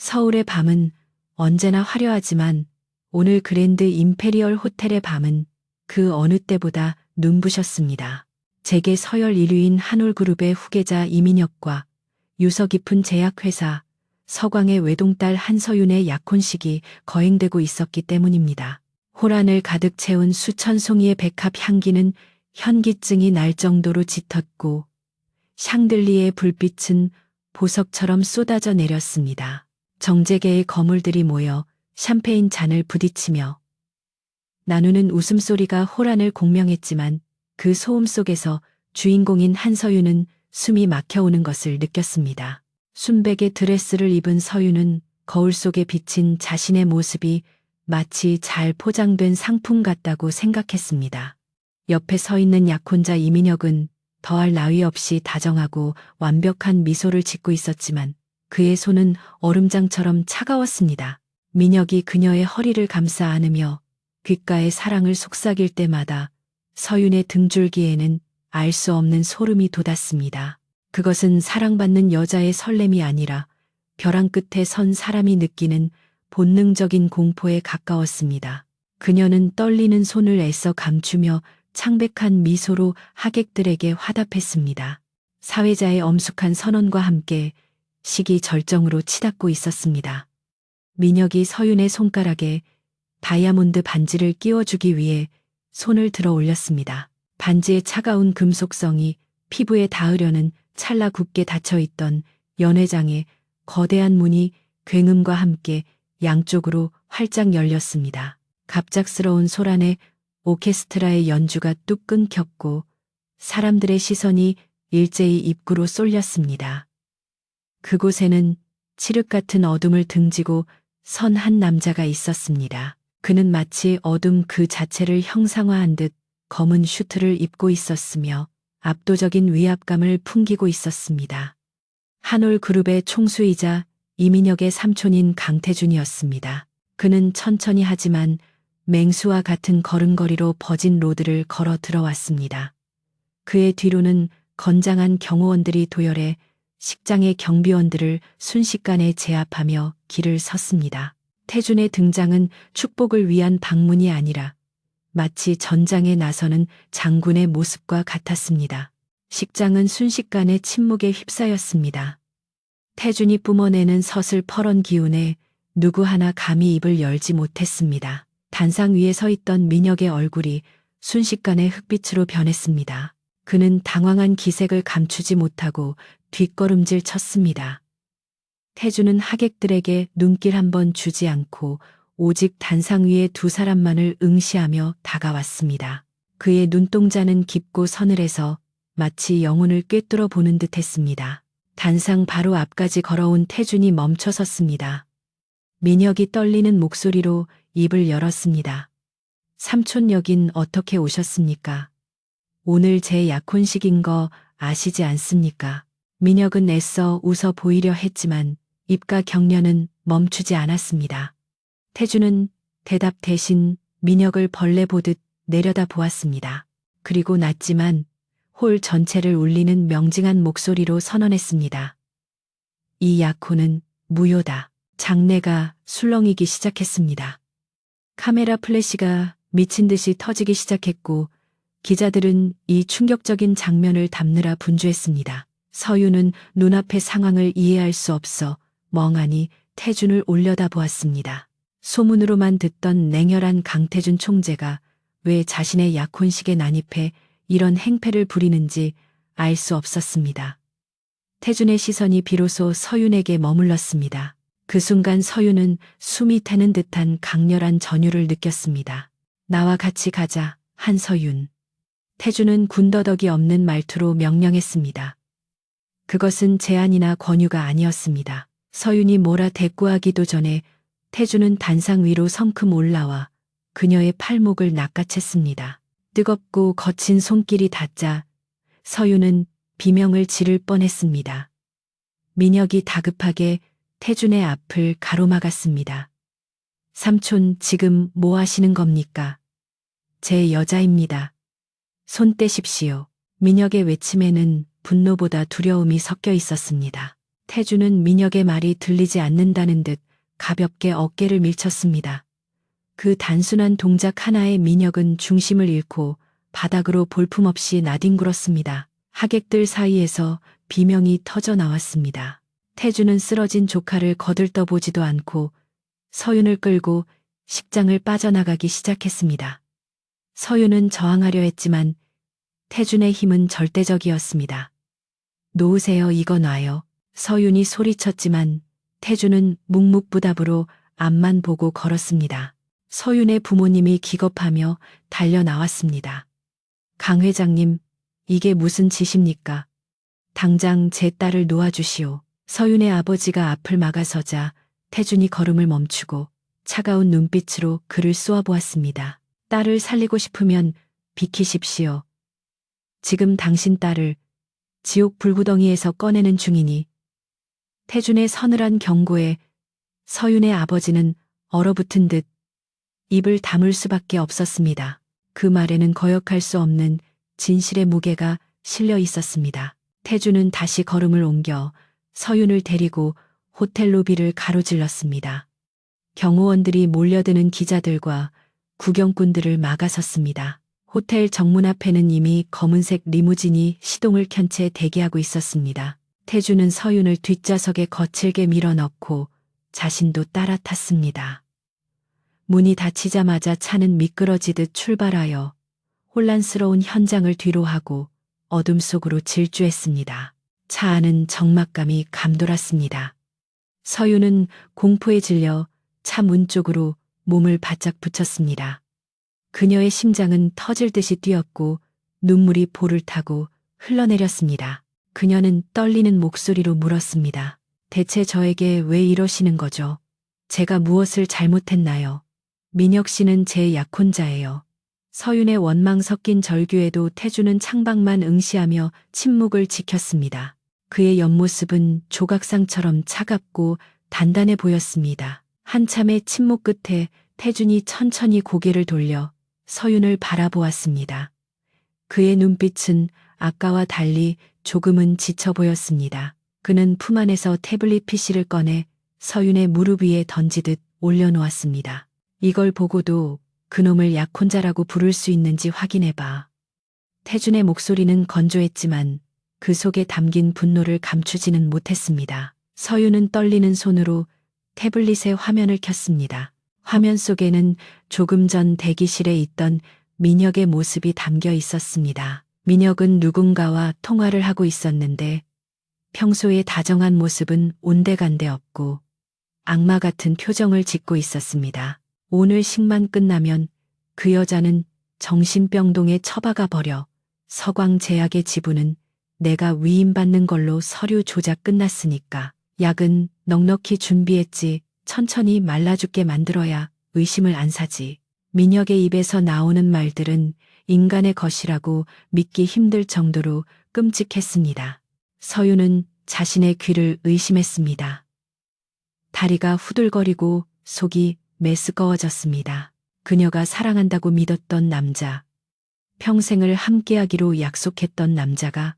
서울의 밤은 언제나 화려하지만 오늘 그랜드 임페리얼 호텔의 밤은 그 어느 때보다 눈부셨습니다. 재계 서열 1위인 한올그룹의 후계자 이민혁과 유서 깊은 제약회사 서광의 외동딸 한서윤의 약혼식이 거행되고 있었기 때문입니다. 호란을 가득 채운 수천 송이의 백합 향기는 현기증이 날 정도로 짙었고 샹들리에의 불빛은 보석처럼 쏟아져 내렸습니다. 정재계의 거물들이 모여 샴페인 잔을 부딪히며 나누는 웃음소리가 호란을 공명했지만 그 소음 속에서 주인공인 한서윤은 숨이 막혀오는 것을 느꼈습니다. 순백의 드레스를 입은 서윤은 거울 속에 비친 자신의 모습이 마치 잘 포장된 상품 같다고 생각했습니다. 옆에 서 있는 약혼자 이민혁은 더할 나위 없이 다정하고 완벽한 미소를 짓고 있었지만 그의 손은 얼음장처럼 차가웠습니다. 민혁이 그녀의 허리를 감싸 안으며 귓가에 사랑을 속삭일 때마다 서윤의 등줄기에는 알 수 없는 소름이 돋았습니다. 그것은 사랑받는 여자의 설렘이 아니라 벼랑 끝에 선 사람이 느끼는 본능적인 공포에 가까웠습니다. 그녀는 떨리는 손을 애써 감추며 창백한 미소로 하객들에게 화답했습니다. 사회자의 엄숙한 선언과 함께 식이 절정으로 치닫고 있었습니다. 민혁이 서윤의 손가락에 다이아몬드 반지를 끼워주기 위해 손을 들어 올렸습니다. 반지의 차가운 금속성이 피부에 닿으려는 찰나 굳게 닫혀있던 연회장의 거대한 문이 굉음과 함께 양쪽으로 활짝 열렸습니다. 갑작스러운 소란에 오케스트라의 연주가 뚝 끊겼고 사람들의 시선이 일제히 입구로 쏠렸습니다. 그곳에는 칠흑 같은 어둠을 등지고 선 한 남자가 있었습니다. 그는 마치 어둠 그 자체를 형상화한 듯 검은 슈트를 입고 있었으며 압도적인 위압감을 풍기고 있었습니다. 한올그룹의 총수이자 이민혁의 삼촌인 강태준이었습니다. 그는 천천히 하지만 맹수와 같은 걸음걸이로 버진 로드를 걸어 들어왔습니다. 그의 뒤로는 건장한 경호원들이 도열해 식장의 경비원들을 순식간에 제압하며 길을 섰습니다. 태준의 등장은 축복을 위한 방문이 아니라 마치 전장에 나서는 장군의 모습과 같았습니다. 식장은 순식간에 침묵에 휩싸였습니다. 태준이 뿜어내는 서슬퍼런 기운에 누구 하나 감히 입을 열지 못했습니다. 단상 위에 서 있던 민혁의 얼굴이 순식간에 흑빛으로 변했습니다. 그는 당황한 기색을 감추지 못하고 뒷걸음질 쳤습니다. 태준은 하객들에게 눈길 한번 주지 않고 오직 단상 위에 두 사람만을 응시하며 다가왔습니다. 그의 눈동자는 깊고 서늘해서 마치 영혼을 꿰뚫어 보는 듯 했습니다. 단상 바로 앞까지 걸어온 태준이 멈춰 섰습니다. 민혁이 떨리는 목소리로 입을 열었습니다. 삼촌 여긴 어떻게 오셨습니까? 오늘 제 약혼식인 거 아시지 않습니까? 민혁은 애써 웃어 보이려 했지만 입과 경련은 멈추지 않았습니다. 태준은 대답 대신 민혁을 벌레 보듯 내려다 보았습니다. 그리고 낮지만 홀 전체를 울리는 명징한 목소리로 선언했습니다. 이 약혼은 무효다. 장내가 술렁이기 시작했습니다. 카메라 플래시가 미친 듯이 터지기 시작했고 기자들은 이 충격적인 장면을 담느라 분주했습니다. 서윤은 눈앞의 상황을 이해할 수 없어 멍하니 태준을 올려다보았습니다. 소문으로만 듣던 냉혈한 강태준 총재가 왜 자신의 약혼식에 난입해 이런 행패를 부리는지 알 수 없었습니다. 태준의 시선이 비로소 서윤에게 머물렀습니다. 그 순간 서윤은 숨이 타는 듯한 강렬한 전율을 느꼈습니다. 나와 같이 가자, 한서윤. 태준은 군더더기 없는 말투로 명령했습니다. 그것은 제안이나 권유가 아니었습니다. 서윤이 뭐라 대꾸하기도 전에 태준은 단상 위로 성큼 올라와 그녀의 팔목을 낚아챘습니다. 뜨겁고 거친 손길이 닿자 서윤은 비명을 지를 뻔했습니다. 민혁이 다급하게 태준의 앞을 가로막았습니다. 삼촌 지금 뭐 하시는 겁니까? 제 여자입니다. 손 떼십시오. 민혁의 외침에는 분노보다 두려움이 섞여 있었습니다. 태주는 민혁의 말이 들리지 않는다는 듯 가볍게 어깨를 밀쳤습니다. 그 단순한 동작 하나에 민혁은 중심을 잃고 바닥으로 볼품없이 나뒹굴었습니다. 하객들 사이에서 비명이 터져 나왔습니다. 태주는 쓰러진 조카를 거들떠보지도 않고 서윤을 끌고 식장을 빠져나가기 시작했습니다. 서윤은 저항하려 했지만 태준의 힘은 절대적이었습니다. 놓으세요, 이거 놔요. 서윤이 소리쳤지만 태준은 묵묵부답으로 앞만 보고 걸었습니다. 서윤의 부모님이 기겁하며 달려 나왔습니다. 강 회장님, 이게 무슨 짓입니까? 당장 제 딸을 놓아주시오. 서윤의 아버지가 앞을 막아서자 태준이 걸음을 멈추고 차가운 눈빛으로 그를 쏘아보았습니다. 딸을 살리고 싶으면 비키십시오. 지금 당신 딸을 지옥 불구덩이에서 꺼내는 중이니. 태준의 서늘한 경고에 서윤의 아버지는 얼어붙은 듯 입을 다물 수밖에 없었습니다. 그 말에는 거역할 수 없는 진실의 무게가 실려 있었습니다. 태준은 다시 걸음을 옮겨 서윤을 데리고 호텔 로비를 가로질렀습니다. 경호원들이 몰려드는 기자들과 구경꾼들을 막아섰습니다. 호텔 정문 앞에는 이미 검은색 리무진이 시동을 켠 채 대기하고 있었습니다. 태준은 서윤을 뒷좌석에 거칠게 밀어넣고 자신도 따라 탔습니다. 문이 닫히자마자 차는 미끄러지듯 출발하여 혼란스러운 현장을 뒤로하고 어둠 속으로 질주했습니다. 차 안은 적막감이 감돌았습니다. 서윤은 공포에 질려 차 문 쪽으로 몸을 바짝 붙였습니다. 그녀의 심장은 터질 듯이 뛰었고 눈물이 볼을 타고 흘러내렸습니다. 그녀는 떨리는 목소리로 물었습니다. 대체 저에게 왜 이러시는 거죠? 제가 무엇을 잘못했나요? 민혁 씨는 제 약혼자예요. 서윤의 원망 섞인 절규에도 태주는 창밖만 응시하며 침묵을 지켰습니다. 그의 옆모습은 조각상처럼 차갑고 단단해 보였습니다. 한참의 침묵 끝에 태준이 천천히 고개를 돌려 서윤을 바라보았습니다. 그의 눈빛은 아까와 달리 조금은 지쳐 보였습니다. 그는 품 안에서 태블릿 PC를 꺼내 서윤의 무릎 위에 던지듯 올려놓았습니다. 이걸 보고도 그놈을 약혼자라고 부를 수 있는지 확인해봐. 태준의 목소리는 건조했지만 그 속에 담긴 분노를 감추지는 못했습니다. 서윤은 떨리는 손으로 태블릿의 화면을 켰습니다. 화면 속에는 조금 전 대기실에 있던 민혁의 모습이 담겨 있었습니다. 민혁은 누군가와 통화를 하고 있었는데 평소의 다정한 모습은 온데간데 없고 악마 같은 표정을 짓고 있었습니다. 오늘 식만 끝나면 그 여자는 정신병동에 처박아 버려. 서광제약의 지분은 내가 위임받는 걸로 서류 조작 끝났으니까. 약은 넉넉히 준비했지. 천천히 말라 죽게 만들어야 의심을 안 사지. 민혁의 입에서 나오는 말들은 인간의 것이라고 믿기 힘들 정도로 끔찍했습니다. 서윤은 자신의 귀를 의심했습니다. 다리가 후들거리고 속이 메스꺼워졌습니다. 그녀가 사랑한다고 믿었던 남자, 평생을 함께하기로 약속했던 남자가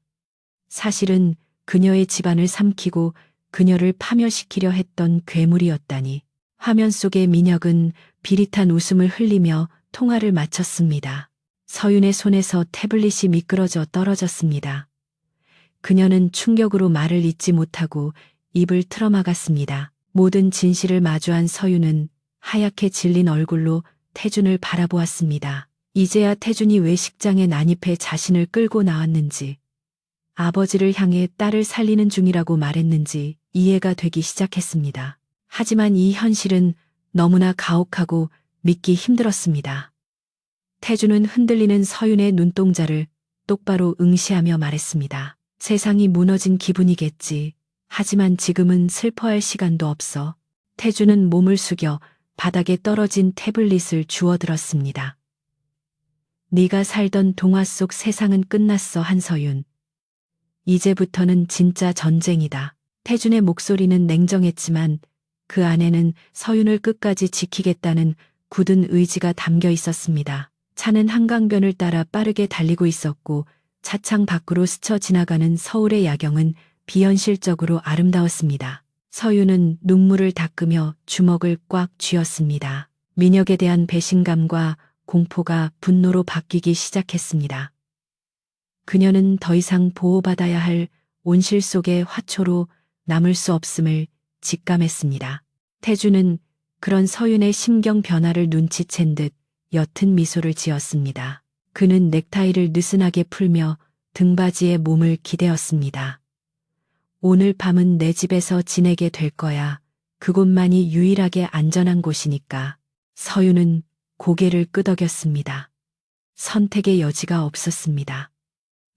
사실은 그녀의 집안을 삼키고 그녀를 파멸시키려 했던 괴물이었다니. 화면 속의 민혁은 비릿한 웃음을 흘리며 통화를 마쳤습니다. 서윤의 손에서 태블릿이 미끄러져 떨어졌습니다. 그녀는 충격으로 말을 잇지 못하고 입을 틀어막았습니다. 모든 진실을 마주한 서윤은 하얗게 질린 얼굴로 태준을 바라보았습니다. 이제야 태준이 왜 식장에 난입해 자신을 끌고 나왔는지, 아버지를 향해 딸을 살리는 중이라고 말했는지 이해가 되기 시작했습니다. 하지만 이 현실은 너무나 가혹하고 믿기 힘들었습니다. 태준은 흔들리는 서윤의 눈동자를 똑바로 응시하며 말했습니다. 세상이 무너진 기분이겠지. 하지만 지금은 슬퍼할 시간도 없어. 태준은 몸을 숙여 바닥에 떨어진 태블릿을 주워들었습니다. 네가 살던 동화 속 세상은 끝났어, 한서윤. 이제부터는 진짜 전쟁이다. 태준의 목소리는 냉정했지만 그 안에는 서윤을 끝까지 지키겠다는 굳은 의지가 담겨 있었습니다. 차는 한강변을 따라 빠르게 달리고 있었고 차창 밖으로 스쳐 지나가는 서울의 야경은 비현실적으로 아름다웠습니다. 서윤은 눈물을 닦으며 주먹을 꽉 쥐었습니다. 민혁에 대한 배신감과 공포가 분노로 바뀌기 시작했습니다. 그녀는 더 이상 보호받아야 할 온실 속의 화초로 남을 수 없음을 직감했습니다. 태주는 그런 서윤의 심경 변화를 눈치챈 듯 옅은 미소를 지었습니다. 그는 넥타이를 느슨하게 풀며 등받이에 몸을 기대었습니다. 오늘 밤은 내 집에서 지내게 될 거야. 그곳만이 유일하게 안전한 곳이니까. 서윤은 고개를 끄덕였습니다. 선택의 여지가 없었습니다.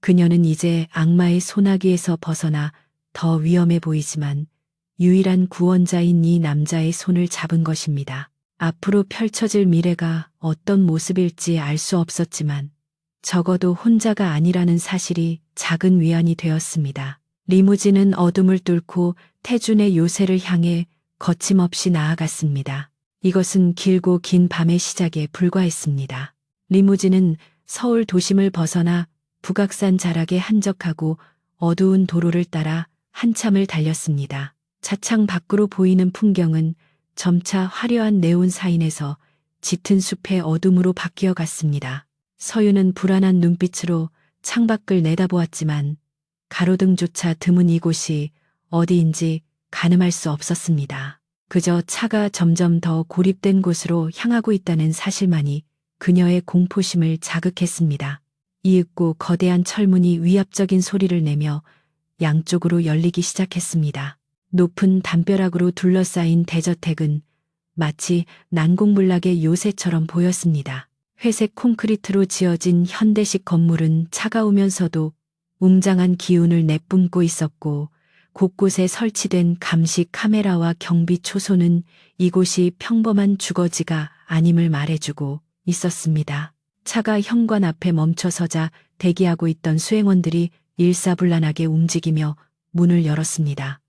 그녀는 이제 악마의 소나기에서 벗어나 더 위험해 보이지만 유일한 구원자인 이 남자의 손을 잡은 것입니다. 앞으로 펼쳐질 미래가 어떤 모습일지 알 수 없었지만 적어도 혼자가 아니라는 사실이 작은 위안이 되었습니다. 리무진은 어둠을 뚫고 태준의 요새를 향해 거침없이 나아갔습니다. 이것은 길고 긴 밤의 시작에 불과했습니다. 리무진은 서울 도심을 벗어나 북악산 자락에 한적하고 어두운 도로를 따라 한참을 달렸습니다. 차창 밖으로 보이는 풍경은 점차 화려한 네온 사인에서 짙은 숲의 어둠으로 바뀌어 갔습니다. 서윤은 불안한 눈빛으로 창밖을 내다보았지만 가로등조차 드문 이곳이 어디인지 가늠할 수 없었습니다. 그저 차가 점점 더 고립된 곳으로 향하고 있다는 사실만이 그녀의 공포심을 자극했습니다. 이윽고 거대한 철문이 위압적인 소리를 내며 양쪽으로 열리기 시작했습니다. 높은 담벼락으로 둘러싸인 대저택은 마치 난공불락의 요새처럼 보였습니다. 회색 콘크리트로 지어진 현대식 건물은 차가우면서도 웅장한 기운을 내뿜고 있었고 곳곳에 설치된 감시 카메라와 경비 초소는 이곳이 평범한 주거지가 아님을 말해주고 있었습니다. 차가 현관 앞에 멈춰서자 대기하고 있던 수행원들이 일사불란하게 움직이며 문을 열었습니다.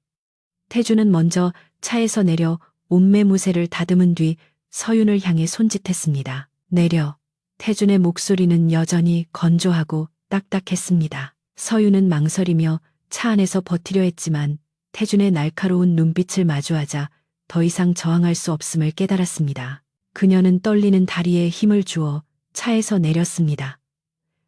태주는 먼저 차에서 내려 옷매무새를 다듬은 뒤 서윤을 향해 손짓했습니다. 내려. 태준의 목소리는 여전히 건조하고 딱딱했습니다. 서윤은 망설이며 차 안에서 버티려 했지만 태준의 날카로운 눈빛을 마주하자 더 이상 저항할 수 없음을 깨달았습니다. 그녀는 떨리는 다리에 힘을 주어 차에서 내렸습니다.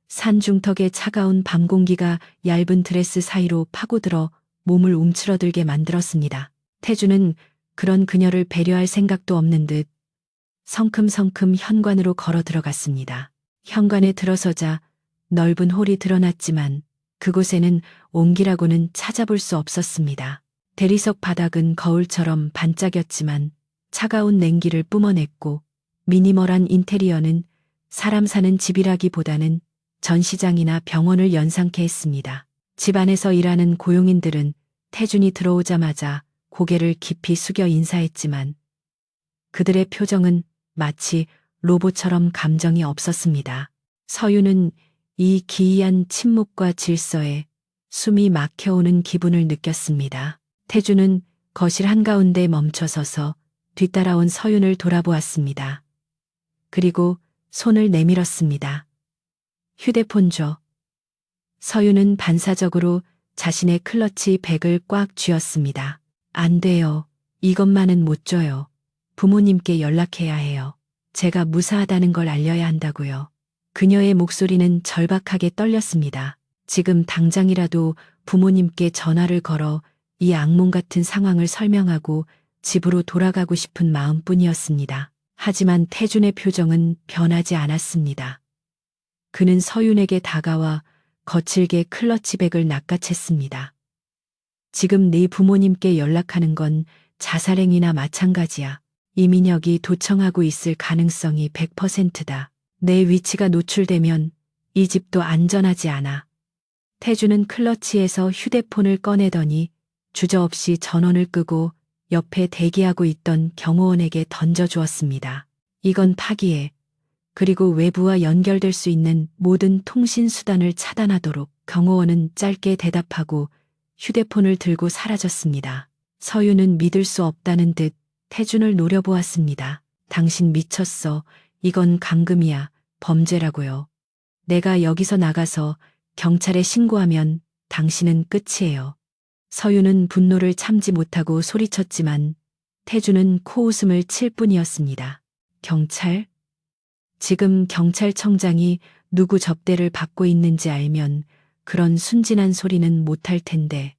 산중턱의 차가운 밤 공기가 얇은 드레스 사이로 파고들어 몸을 움츠러들게 만들었습니다. 태준은 그런 그녀를 배려할 생각도 없는 듯 성큼성큼 현관으로 걸어 들어갔습니다. 현관에 들어서자 넓은 홀이 드러났지만 그곳에는 옹기라고는 찾아볼 수 없었습니다. 대리석 바닥은 거울처럼 반짝였지만 차가운 냉기를 뿜어냈고 미니멀한 인테리어는 사람 사는 집이라기보다는 전시장이나 병원을 연상케 했습니다. 집 안에서 일하는 고용인들은 태준이 들어오자마자 고개를 깊이 숙여 인사했지만 그들의 표정은 마치 로봇처럼 감정이 없었습니다. 서윤은 이 기이한 침묵과 질서에 숨이 막혀오는 기분을 느꼈습니다. 태주는 거실 한가운데 멈춰서서 뒤따라온 서윤을 돌아보았습니다. 그리고 손을 내밀었습니다. 휴대폰 줘. 서윤은 반사적으로 자신의 클러치 백을 꽉 쥐었습니다. 안 돼요. 이것만은 못 줘요. 부모님께 연락해야 해요. 제가 무사하다는 걸 알려야 한다고요. 그녀의 목소리는 절박하게 떨렸습니다. 지금 당장이라도 부모님께 전화를 걸어 이 악몽 같은 상황을 설명하고 집으로 돌아가고 싶은 마음뿐이었습니다. 하지만 태준의 표정은 변하지 않았습니다. 그는 서윤에게 다가와 거칠게 클러치백을 낚아챘습니다. 지금 네 부모님께 연락하는 건 자살행위나 마찬가지야. 이민혁이 도청하고 있을 가능성이 100%다. 내 위치가 노출되면 이 집도 안전하지 않아. 태주는 클러치에서 휴대폰을 꺼내더니 주저없이 전원을 끄고 옆에 대기하고 있던 경호원에게 던져주었습니다. 이건 파기해. 그리고 외부와 연결될 수 있는 모든 통신 수단을 차단하도록. 경호원은 짧게 대답하고 휴대폰을 들고 사라졌습니다. 서윤은 믿을 수 없다는 듯 태준을 노려보았습니다. 당신 미쳤어. 이건 감금이야. 범죄라고요. 내가 여기서 나가서 경찰에 신고하면 당신은 끝이에요. 서윤은 분노를 참지 못하고 소리쳤지만 태주는 코웃음을 칠 뿐이었습니다. 경찰? 지금 경찰청장이 누구 접대를 받고 있는지 알면 그런 순진한 소리는 못할 텐데.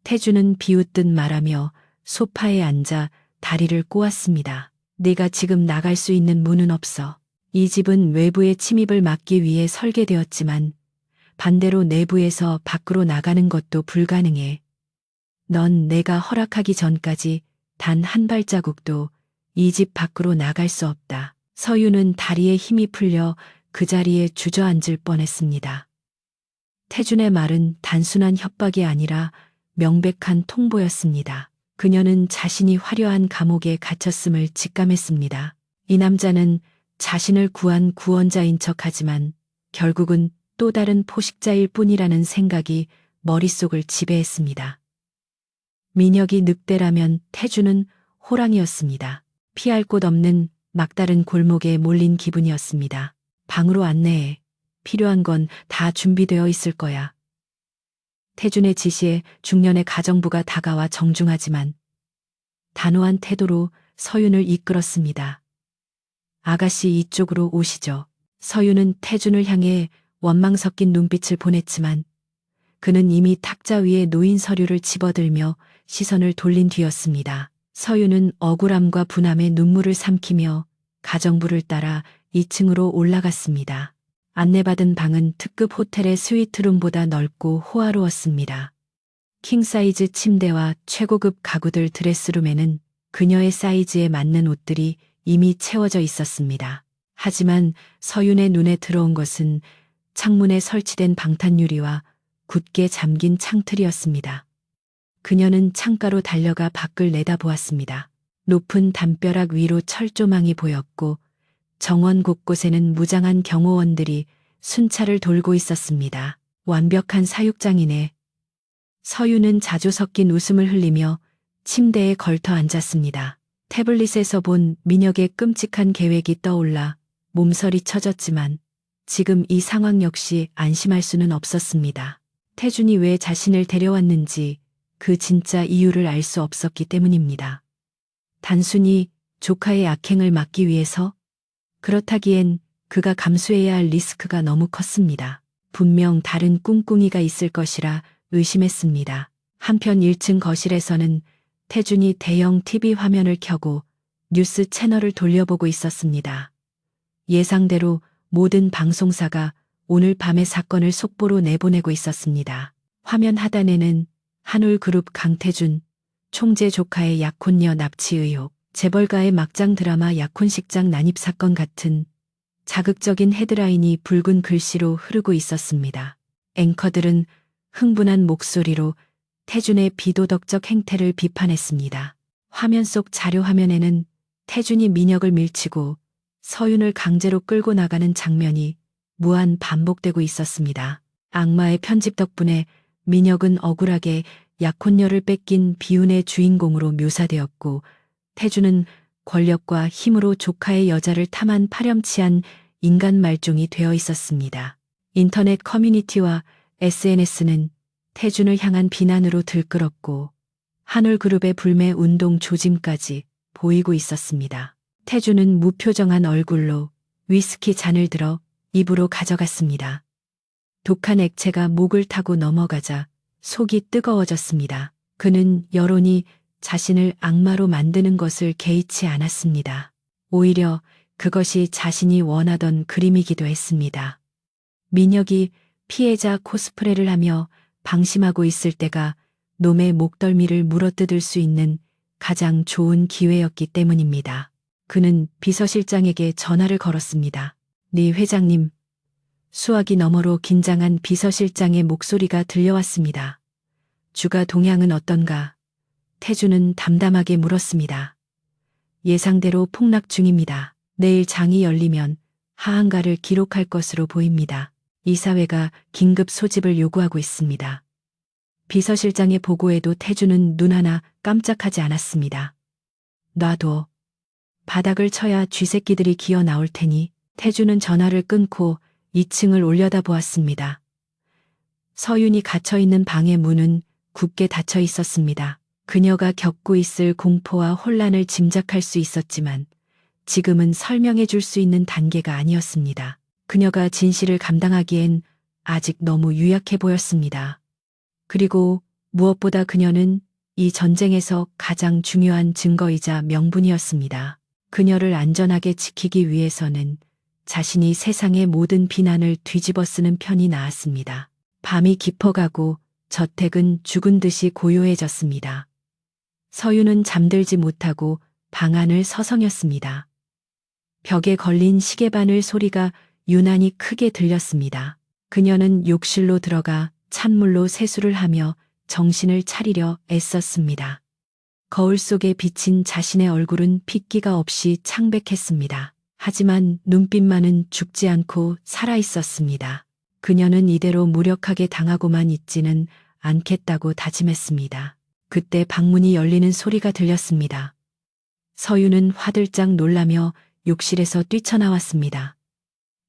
태주는 비웃듯 말하며 소파에 앉아 다리를 꼬았습니다. 네가 지금 나갈 수 있는 문은 없어. 이 집은 외부의 침입을 막기 위해 설계되었지만 반대로 내부에서 밖으로 나가는 것도 불가능해. 넌 내가 허락하기 전까지 단 한 발자국도 이 집 밖으로 나갈 수 없다. 서윤은 다리에 힘이 풀려 그 자리에 주저앉을 뻔했습니다. 태준의 말은 단순한 협박이 아니라 명백한 통보였습니다. 그녀는 자신이 화려한 감옥에 갇혔음을 직감했습니다. 이 남자는 자신을 구한 구원자인 척하지만 결국은 또 다른 포식자일 뿐이라는 생각이 머릿속을 지배했습니다. 민혁이 늑대라면 태주는 호랑이였습니다. 피할 곳 없는 막다른 골목에 몰린 기분이었습니다. 방으로 안내해. 필요한 건 다 준비되어 있을 거야. 태준의 지시에 중년의 가정부가 다가와 정중하지만 단호한 태도로 서윤을 이끌었습니다. 아가씨 이쪽으로 오시죠. 서윤은 태준을 향해 원망 섞인 눈빛을 보냈지만 그는 이미 탁자 위에 놓인 서류를 집어들며 시선을 돌린 뒤였습니다. 서윤은 억울함과 분함에 눈물을 삼키며 가정부를 따라 2층으로 올라갔습니다. 안내받은 방은 특급 호텔의 스위트룸보다 넓고 호화로웠습니다. 킹사이즈 침대와 최고급 가구들 드레스룸에는 그녀의 사이즈에 맞는 옷들이 이미 채워져 있었습니다. 하지만 서윤의 눈에 들어온 것은 창문에 설치된 방탄유리와 굳게 잠긴 창틀이었습니다. 그녀는 창가로 달려가 밖을 내다보았습니다. 높은 담벼락 위로 철조망이 보였고 정원 곳곳에는 무장한 경호원들이 순찰을 돌고 있었습니다. 완벽한 사육장이네. 서윤은 자주 섞인 웃음을 흘리며 침대에 걸터 앉았습니다. 태블릿에서 본 민혁의 끔찍한 계획이 떠올라 몸서리 쳐졌지만 지금 이 상황 역시 안심할 수는 없었습니다. 태준이 왜 자신을 데려왔는지 그 진짜 이유를 알 수 없었기 때문입니다. 단순히 조카의 악행을 막기 위해서? 그렇다기엔 그가 감수해야 할 리스크가 너무 컸습니다. 분명 다른 꿍꿍이가 있을 것이라 의심했습니다. 한편 1층 거실에서는 태준이 대형 TV 화면을 켜고 뉴스 채널을 돌려보고 있었습니다. 예상대로 모든 방송사가 오늘 밤의 사건을 속보로 내보내고 있었습니다. 화면 하단에는 한올그룹 강태준, 총재 조카의 약혼녀 납치 의혹, 재벌가의 막장 드라마 약혼식장 난입 사건 같은 자극적인 헤드라인이 붉은 글씨로 흐르고 있었습니다. 앵커들은 흥분한 목소리로 태준의 비도덕적 행태를 비판했습니다. 화면 속 자료 화면에는 태준이 민혁을 밀치고 서윤을 강제로 끌고 나가는 장면이 무한 반복되고 있었습니다. 악마의 편집 덕분에 민혁은 억울하게 약혼녀를 뺏긴 비운의 주인공으로 묘사되었고 태준은 권력과 힘으로 조카의 여자를 탐한 파렴치한 인간 말종이 되어 있었습니다. 인터넷 커뮤니티와 SNS는 태준을 향한 비난으로 들끓었고 한올그룹의 불매 운동 조짐까지 보이고 있었습니다. 태준은 무표정한 얼굴로 위스키 잔을 들어 입으로 가져갔습니다. 독한 액체가 목을 타고 넘어가자 속이 뜨거워졌습니다. 그는 여론이 자신을 악마로 만드는 것을 개의치 않았습니다. 오히려 그것이 자신이 원하던 그림이기도 했습니다. 민혁이 피해자 코스프레를 하며 방심하고 있을 때가 놈의 목덜미를 물어뜯을 수 있는 가장 좋은 기회였기 때문입니다. 그는 비서실장에게 전화를 걸었습니다. 네 회장님. 수화기 너머로 긴장한 비서실장의 목소리가 들려왔습니다. 주가 동향은 어떤가? 태준은 담담하게 물었습니다. 예상대로 폭락 중입니다. 내일 장이 열리면 하한가를 기록할 것으로 보입니다. 이사회가 긴급 소집을 요구하고 있습니다. 비서실장의 보고에도 태준은 눈 하나 깜짝하지 않았습니다. 놔둬. 바닥을 쳐야 쥐새끼들이 기어 나올 테니. 태준은 전화를 끊고 2층을 올려다보았습니다. 서윤이 갇혀있는 방의 문은 굳게 닫혀 있었습니다. 그녀가 겪고 있을 공포와 혼란을 짐작할 수 있었지만 지금은 설명해 줄 수 있는 단계가 아니었습니다. 그녀가 진실을 감당하기엔 아직 너무 유약해 보였습니다. 그리고 무엇보다 그녀는 이 전쟁에서 가장 중요한 증거이자 명분이었습니다. 그녀를 안전하게 지키기 위해서는 자신이 세상의 모든 비난을 뒤집어 쓰는 편이 나았습니다. 밤이 깊어가고 저택은 죽은 듯이 고요해졌습니다. 서유는 잠들지 못하고 방 안을 서성였습니다. 벽에 걸린 시계바늘 소리가 유난히 크게 들렸습니다. 그녀는 욕실로 들어가 찬물로 세수를 하며 정신을 차리려 애썼습니다. 거울 속에 비친 자신의 얼굴은 핏기가 없이 창백했습니다. 하지만 눈빛만은 죽지 않고 살아있었습니다. 그녀는 이대로 무력하게 당하고만 있지는 않겠다고 다짐했습니다. 그때 방문이 열리는 소리가 들렸습니다. 서유는 화들짝 놀라며 욕실에서 뛰쳐나왔습니다.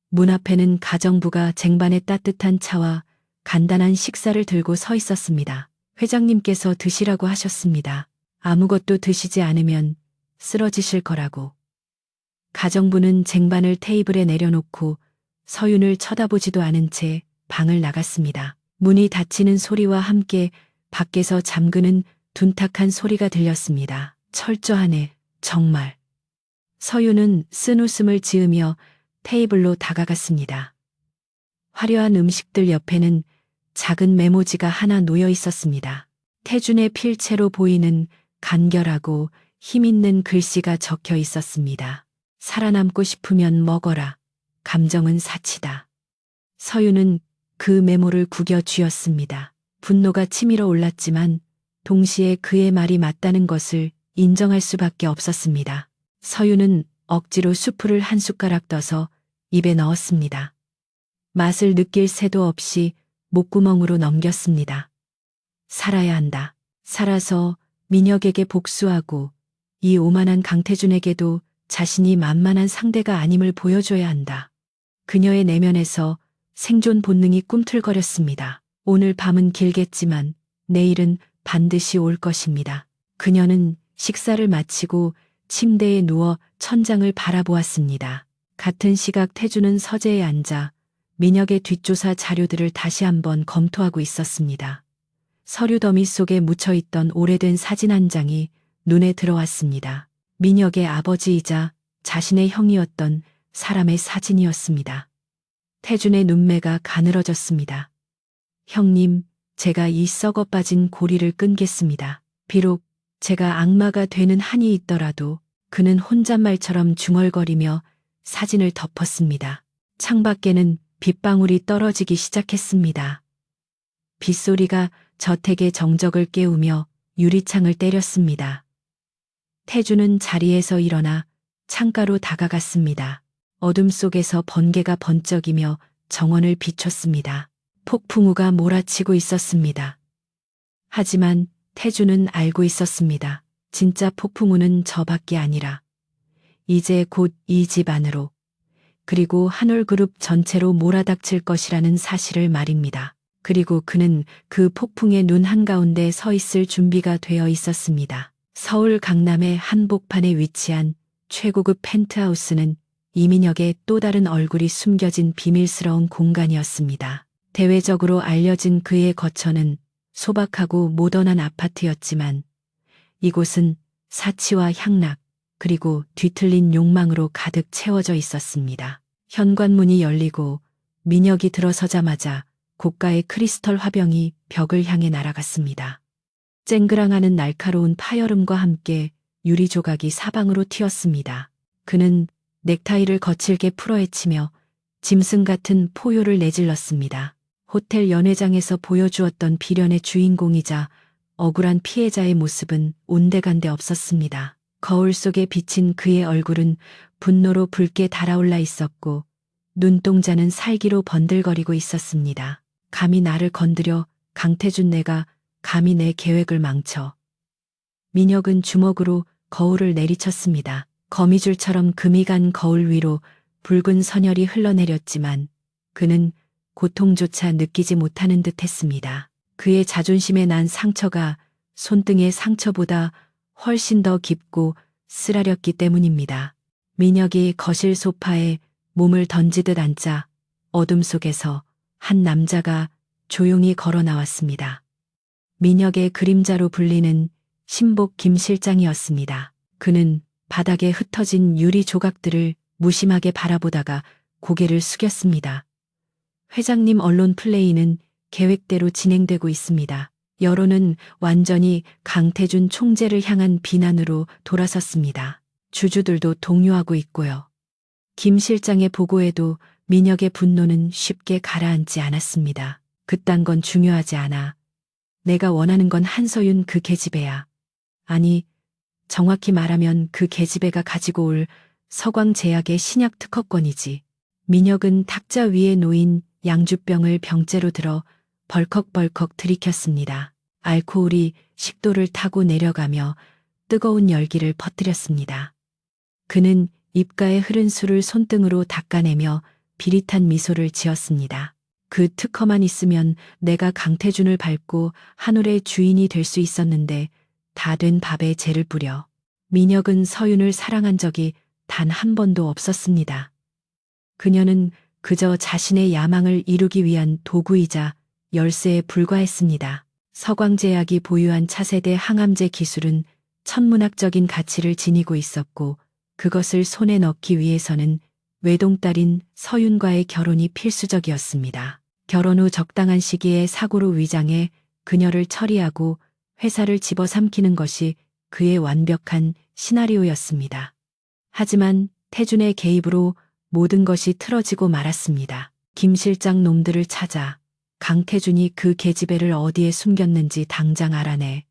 문 앞에는 가정부가 쟁반에 따뜻한 차와 간단한 식사를 들고 서 있었습니다. 회장님께서 드시라고 하셨습니다. 아무것도 드시지 않으면 쓰러지실 거라고. 가정부는 쟁반을 테이블에 내려놓고 서윤을 쳐다보지도 않은 채 방을 나갔습니다. 문이 닫히는 소리와 함께 밖에서 잠그는 둔탁한 소리가 들렸습니다. 철저하네, 정말. 서윤은 쓴 웃음을 지으며 테이블로 다가갔습니다. 화려한 음식들 옆에는 작은 메모지가 하나 놓여 있었습니다. 태준의 필체로 보이는 간결하고 힘있는 글씨가 적혀 있었습니다. 살아남고 싶으면 먹어라. 감정은 사치다. 서유는 그 메모를 구겨 쥐었습니다. 분노가 치밀어 올랐지만 동시에 그의 말이 맞다는 것을 인정할 수밖에 없었습니다. 서유는 억지로 수프를 한 숟가락 떠서 입에 넣었습니다. 맛을 느낄 새도 없이 목구멍으로 넘겼습니다. 살아야 한다. 살아서 민혁에게 복수하고 이 오만한 강태준에게도 자신이 만만한 상대가 아님을 보여줘야 한다. 그녀의 내면에서 생존 본능이 꿈틀거렸습니다. 오늘 밤은 길겠지만 내일은 반드시 올 것입니다. 그녀는 식사를 마치고 침대에 누워 천장을 바라보았습니다. 같은 시각 태준은 서재에 앉아 민혁의 뒷조사 자료들을 다시 한번 검토하고 있었습니다. 서류 더미 속에 묻혀있던 오래된 사진 한 장이 눈에 들어왔습니다. 민혁의 아버지이자 자신의 형이었던 사람의 사진이었습니다. 태준의 눈매가 가늘어졌습니다. 형님, 제가 이 썩어 빠진 고리를 끊겠습니다. 비록 제가 악마가 되는 한이 있더라도 그는 혼잣말처럼 중얼거리며 사진을 덮었습니다. 창밖에는 빗방울이 떨어지기 시작했습니다. 빗소리가 저택의 정적을 깨우며 유리창을 때렸습니다. 태준은 자리에서 일어나 창가로 다가갔습니다. 어둠 속에서 번개가 번쩍이며 정원을 비췄습니다. 폭풍우가 몰아치고 있었습니다. 하지만 태준은 알고 있었습니다. 진짜 폭풍우는 저밖에 아니라 이제 곧 이 집 안으로 그리고 한올그룹 전체로 몰아닥칠 것이라는 사실을 말입니다. 그리고 그는 그 폭풍의 눈 한가운데 서 있을 준비가 되어 있었습니다. 서울 강남의 한복판에 위치한 최고급 펜트하우스는 이민혁의 또 다른 얼굴이 숨겨진 비밀스러운 공간이었습니다. 대외적으로 알려진 그의 거처는 소박하고 모던한 아파트였지만 이곳은 사치와 향락 그리고 뒤틀린 욕망으로 가득 채워져 있었습니다. 현관문이 열리고 민혁이 들어서자마자 고가의 크리스털 화병이 벽을 향해 날아갔습니다. 쨍그랑하는 날카로운 파열음과 함께 유리 조각이 사방으로 튀었습니다. 그는 넥타이를 거칠게 풀어헤치며 짐승 같은 포효를 내질렀습니다. 호텔 연회장에서 보여주었던 비련의 주인공이자 억울한 피해자의 모습은 온데간데 없었습니다. 거울 속에 비친 그의 얼굴은 분노로 붉게 달아올라 있었고 눈동자는 살기로 번들거리고 있었습니다. 감히 나를 건드려, 강태준, 내가 감히 내 계획을 망쳐. 민혁은 주먹으로 거울을 내리쳤습니다. 거미줄처럼 금이 간 거울 위로 붉은 선혈이 흘러내렸지만 그는 고통조차 느끼지 못하는 듯 했습니다. 그의 자존심에 난 상처가 손등의 상처보다 훨씬 더 깊고 쓰라렸기 때문입니다. 민혁이 거실 소파에 몸을 던지듯 앉자 어둠 속에서 한 남자가 조용히 걸어 나왔습니다. 민혁의 그림자로 불리는 신복 김 실장이었습니다. 그는 바닥에 흩어진 유리 조각들을 무심하게 바라보다가 고개를 숙였습니다. 회장님, 언론 플레이는 계획대로 진행되고 있습니다. 여론은 완전히 강태준 총재를 향한 비난으로 돌아섰습니다. 주주들도 동요하고 있고요. 김 실장의 보고에도 민혁의 분노는 쉽게 가라앉지 않았습니다. 그딴 건 중요하지 않아. 내가 원하는 건 한서윤 그 계집애야. 아니, 정확히 말하면 그 계집애가 가지고 올 서광제약의 신약 특허권이지. 민혁은 탁자 위에 놓인 양주병을 병째로 들어 벌컥벌컥 들이켰습니다. 알코올이 식도를 타고 내려가며 뜨거운 열기를 퍼뜨렸습니다. 그는 입가에 흐른 술을 손등으로 닦아내며 비릿한 미소를 지었습니다. 그 특허만 있으면 내가 강태준을 밟고 한올의 주인이 될 수 있었는데 다 된 밥에 재를 뿌려. 민혁은 서윤을 사랑한 적이 단 한 번도 없었습니다. 그녀는 그저 자신의 야망을 이루기 위한 도구이자 열쇠에 불과했습니다. 서광제약이 보유한 차세대 항암제 기술은 천문학적인 가치를 지니고 있었고 그것을 손에 넣기 위해서는 외동딸인 서윤과의 결혼이 필수적이었습니다. 결혼 후 적당한 시기에 사고로 위장해 그녀를 처리하고 회사를 집어삼키는 것이 그의 완벽한 시나리오였습니다. 하지만 태준의 개입으로 모든 것이 틀어지고 말았습니다. 김 실장 놈들을 찾아 강태준이 그 계집애를 어디에 숨겼는지 당장 알아내.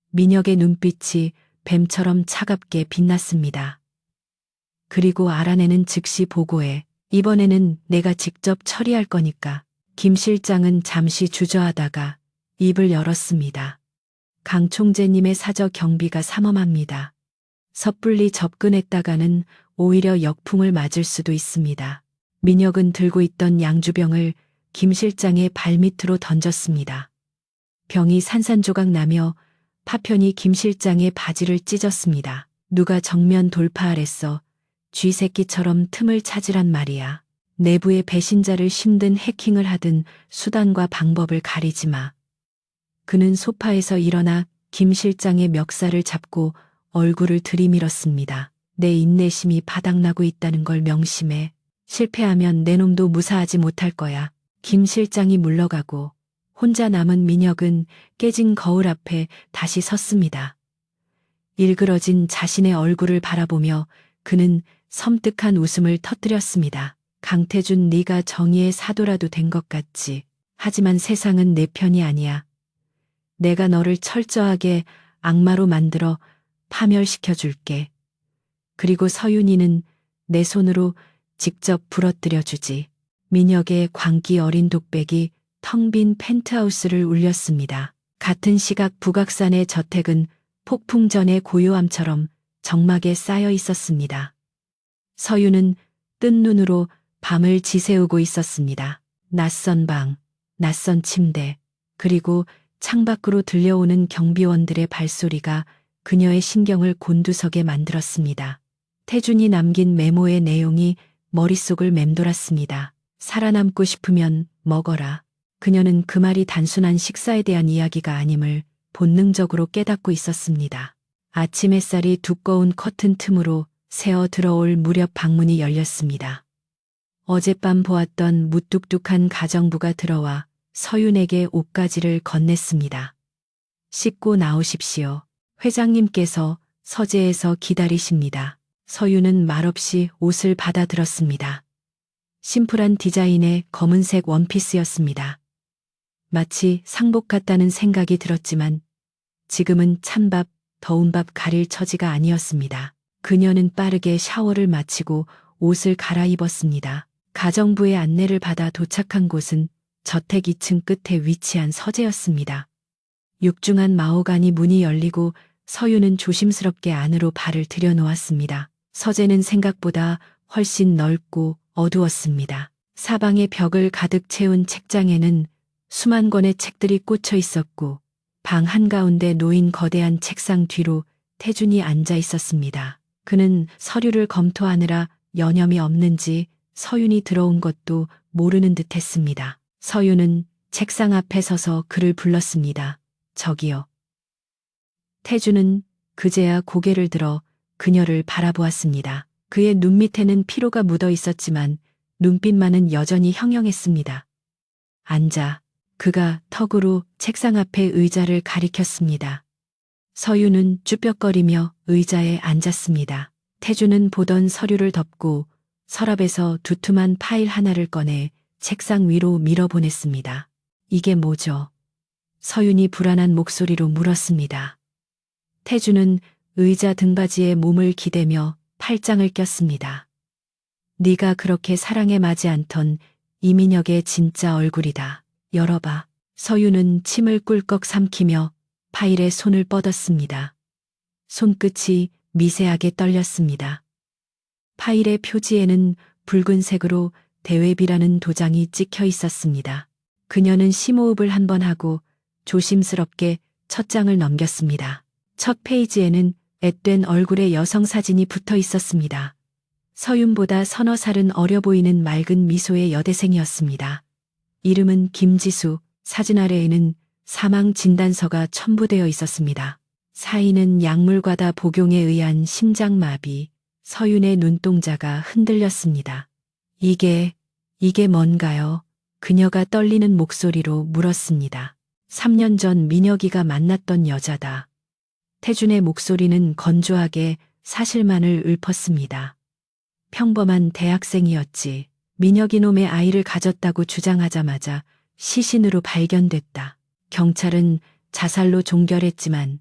민혁의 눈빛이 뱀처럼 차갑게 빛났습니다. 그리고 알아내는 즉시 보고해. 이번에는 내가 직접 처리할 거니까. 김 실장은 잠시 주저하다가 입을 열었습니다. 강 총재님의 사저 경비가 삼엄합니다. 섣불리 접근했다가는 오히려 역풍을 맞을 수도 있습니다. 민혁은 들고 있던 양주병을 김 실장의 발밑으로 던졌습니다. 병이 산산조각 나며 파편이 김 실장의 바지를 찢었습니다. 누가 정면 돌파하랬어. 쥐새끼처럼 틈을 찾으란 말이야. 내부의 배신자를 심든 해킹을 하든 수단과 방법을 가리지 마. 그는 소파에서 일어나 김 실장의 멱살을 잡고 얼굴을 들이밀었습니다. 내 인내심이 바닥나고 있다는 걸 명심해. 실패하면 내 놈도 무사하지 못할 거야. 김 실장이 물러가고 혼자 남은 민혁은 깨진 거울 앞에 다시 섰습니다. 일그러진 자신의 얼굴을 바라보며 그는 섬뜩한 웃음을 터뜨렸습니다. 강태준, 네가 정의의 사도라도 된 것 같지. 하지만 세상은 내 편이 아니야. 내가 너를 철저하게 악마로 만들어 파멸시켜 줄게. 그리고 서윤이는 내 손으로 직접 부러뜨려 주지. 민혁의 광기 어린 독백이 텅 빈 펜트하우스를 울렸습니다. 같은 시각 북악산의 저택은 폭풍 전의 고요함처럼 적막에 쌓여 있었습니다. 서윤은 뜬 눈으로 밤을 지새우고 있었습니다. 낯선 방, 낯선 침대, 그리고 창밖으로 들려오는 경비원들의 발소리가 그녀의 신경을 곤두서게 만들었습니다. 태준이 남긴 메모의 내용이 머릿속을 맴돌았습니다. 살아남고 싶으면 먹어라. 그녀는 그 말이 단순한 식사에 대한 이야기가 아님을 본능적으로 깨닫고 있었습니다. 아침 햇살이 두꺼운 커튼 틈으로 새어 들어올 무렵 방문이 열렸습니다. 어젯밤 보았던 무뚝뚝한 가정부가 들어와 서윤에게 옷가지를 건넸습니다. 씻고 나오십시오. 회장님께서 서재에서 기다리십니다. 서윤은 말없이 옷을 받아들었습니다. 심플한 디자인의 검은색 원피스였습니다. 마치 상복 같다는 생각이 들었지만 지금은 찬밥, 더운 밥 가릴 처지가 아니었습니다. 그녀는 빠르게 샤워를 마치고 옷을 갈아입었습니다. 가정부의 안내를 받아 도착한 곳은 저택 2층 끝에 위치한 서재였습니다. 육중한 마호가니 문이 열리고 서윤은 조심스럽게 안으로 발을 들여놓았습니다. 서재는 생각보다 훨씬 넓고 어두웠습니다. 사방의 벽을 가득 채운 책장에는 수만 권의 책들이 꽂혀 있었고 방 한가운데 놓인 거대한 책상 뒤로 태준이 앉아 있었습니다. 그는 서류를 검토하느라 여념이 없는지 서윤이 들어온 것도 모르는 듯 했습니다. 서윤은 책상 앞에 서서 그를 불렀습니다. 저기요. 태준은 그제야 고개를 들어 그녀를 바라보았습니다. 그의 눈 밑에는 피로가 묻어 있었지만 눈빛만은 여전히 형형했습니다. 앉아. 그가 턱으로 책상 앞에 의자를 가리켰습니다. 서윤은 쭈뼛거리며 의자에 앉았습니다. 태준은 보던 서류를 덮고 서랍에서 두툼한 파일 하나를 꺼내 책상 위로 밀어보냈습니다. 이게 뭐죠? 서윤이 불안한 목소리로 물었습니다. 태준은 의자 등받이에 몸을 기대며 팔짱을 꼈습니다. 네가 그렇게 사랑에 맞지 않던 이민혁의 진짜 얼굴이다. 열어봐. 서윤은 침을 꿀꺽 삼키며 파일에 손을 뻗었습니다. 손끝이 미세하게 떨렸습니다. 파일의 표지에는 붉은색으로 대외비라는 도장이 찍혀 있었습니다. 그녀는 심호흡을 한 번 하고 조심스럽게 첫 장을 넘겼습니다. 첫 페이지에는 앳된 얼굴의 여성 사진이 붙어 있었습니다. 서윤보다 서너 살은 어려 보이는 맑은 미소의 여대생이었습니다. 이름은 김지수, 사진 아래에는 사망 진단서가 첨부되어 있었습니다. 사인은 약물과다 복용에 의한 심장마비, 서윤의 눈동자가 흔들렸습니다. 이게 뭔가요? 그녀가 떨리는 목소리로 물었습니다. 3년 전 민혁이가 만났던 여자다. 태준의 목소리는 건조하게 사실만을 읊었습니다. 평범한 대학생이었지. 민혁이 놈의 아이를 가졌다고 주장하자마자 시신으로 발견됐다. 경찰은 자살로 종결했지만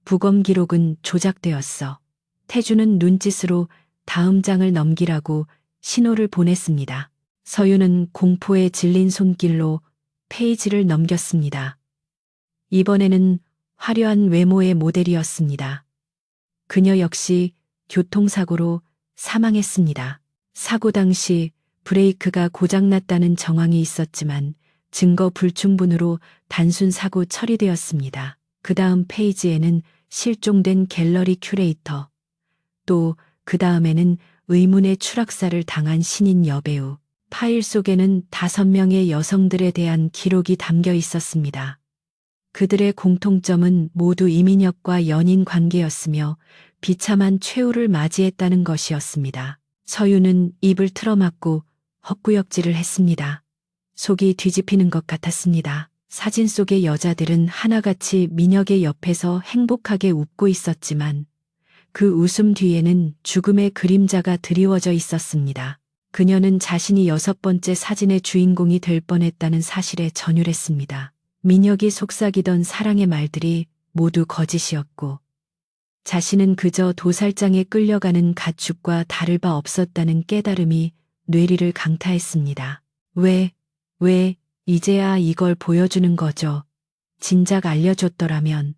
부검 기록은 조작되었어. 태준은 눈짓으로 다음 장을 넘기라고 신호를 보냈습니다. 서윤은 공포에 질린 손길로 페이지를 넘겼습니다. 이번에는 화려한 외모의 모델이었습니다. 그녀 역시 교통사고로 사망했습니다. 사고 당시 브레이크가 고장났다는 정황이 있었지만 증거 불충분으로 단순 사고 처리되었습니다. 그 다음 페이지에는 실종된 갤러리 큐레이터, 또 그 다음에는 의문의 추락사를 당한 신인 여배우, 파일 속에는 5명의 여성들에 대한 기록이 담겨 있었습니다. 그들의 공통점은 모두 이민혁과 연인 관계였으며 비참한 최후를 맞이했다는 것이었습니다. 서윤은 입을 틀어막고 헛구역질을 했습니다. 속이 뒤집히는 것 같았습니다. 사진 속의 여자들은 하나같이 민혁의 옆에서 행복하게 웃고 있었지만 그 웃음 뒤에는 죽음의 그림자가 드리워져 있었습니다. 그녀는 자신이 6번째 사진의 주인공이 될 뻔했다는 사실에 전율했습니다. 민혁이 속삭이던 사랑의 말들이 모두 거짓이었고 자신은 그저 도살장에 끌려가는 가축과 다를 바 없었다는 깨달음이 뇌리를 강타했습니다. 왜 이제야 이걸 보여주는 거죠? 진작 알려줬더라면.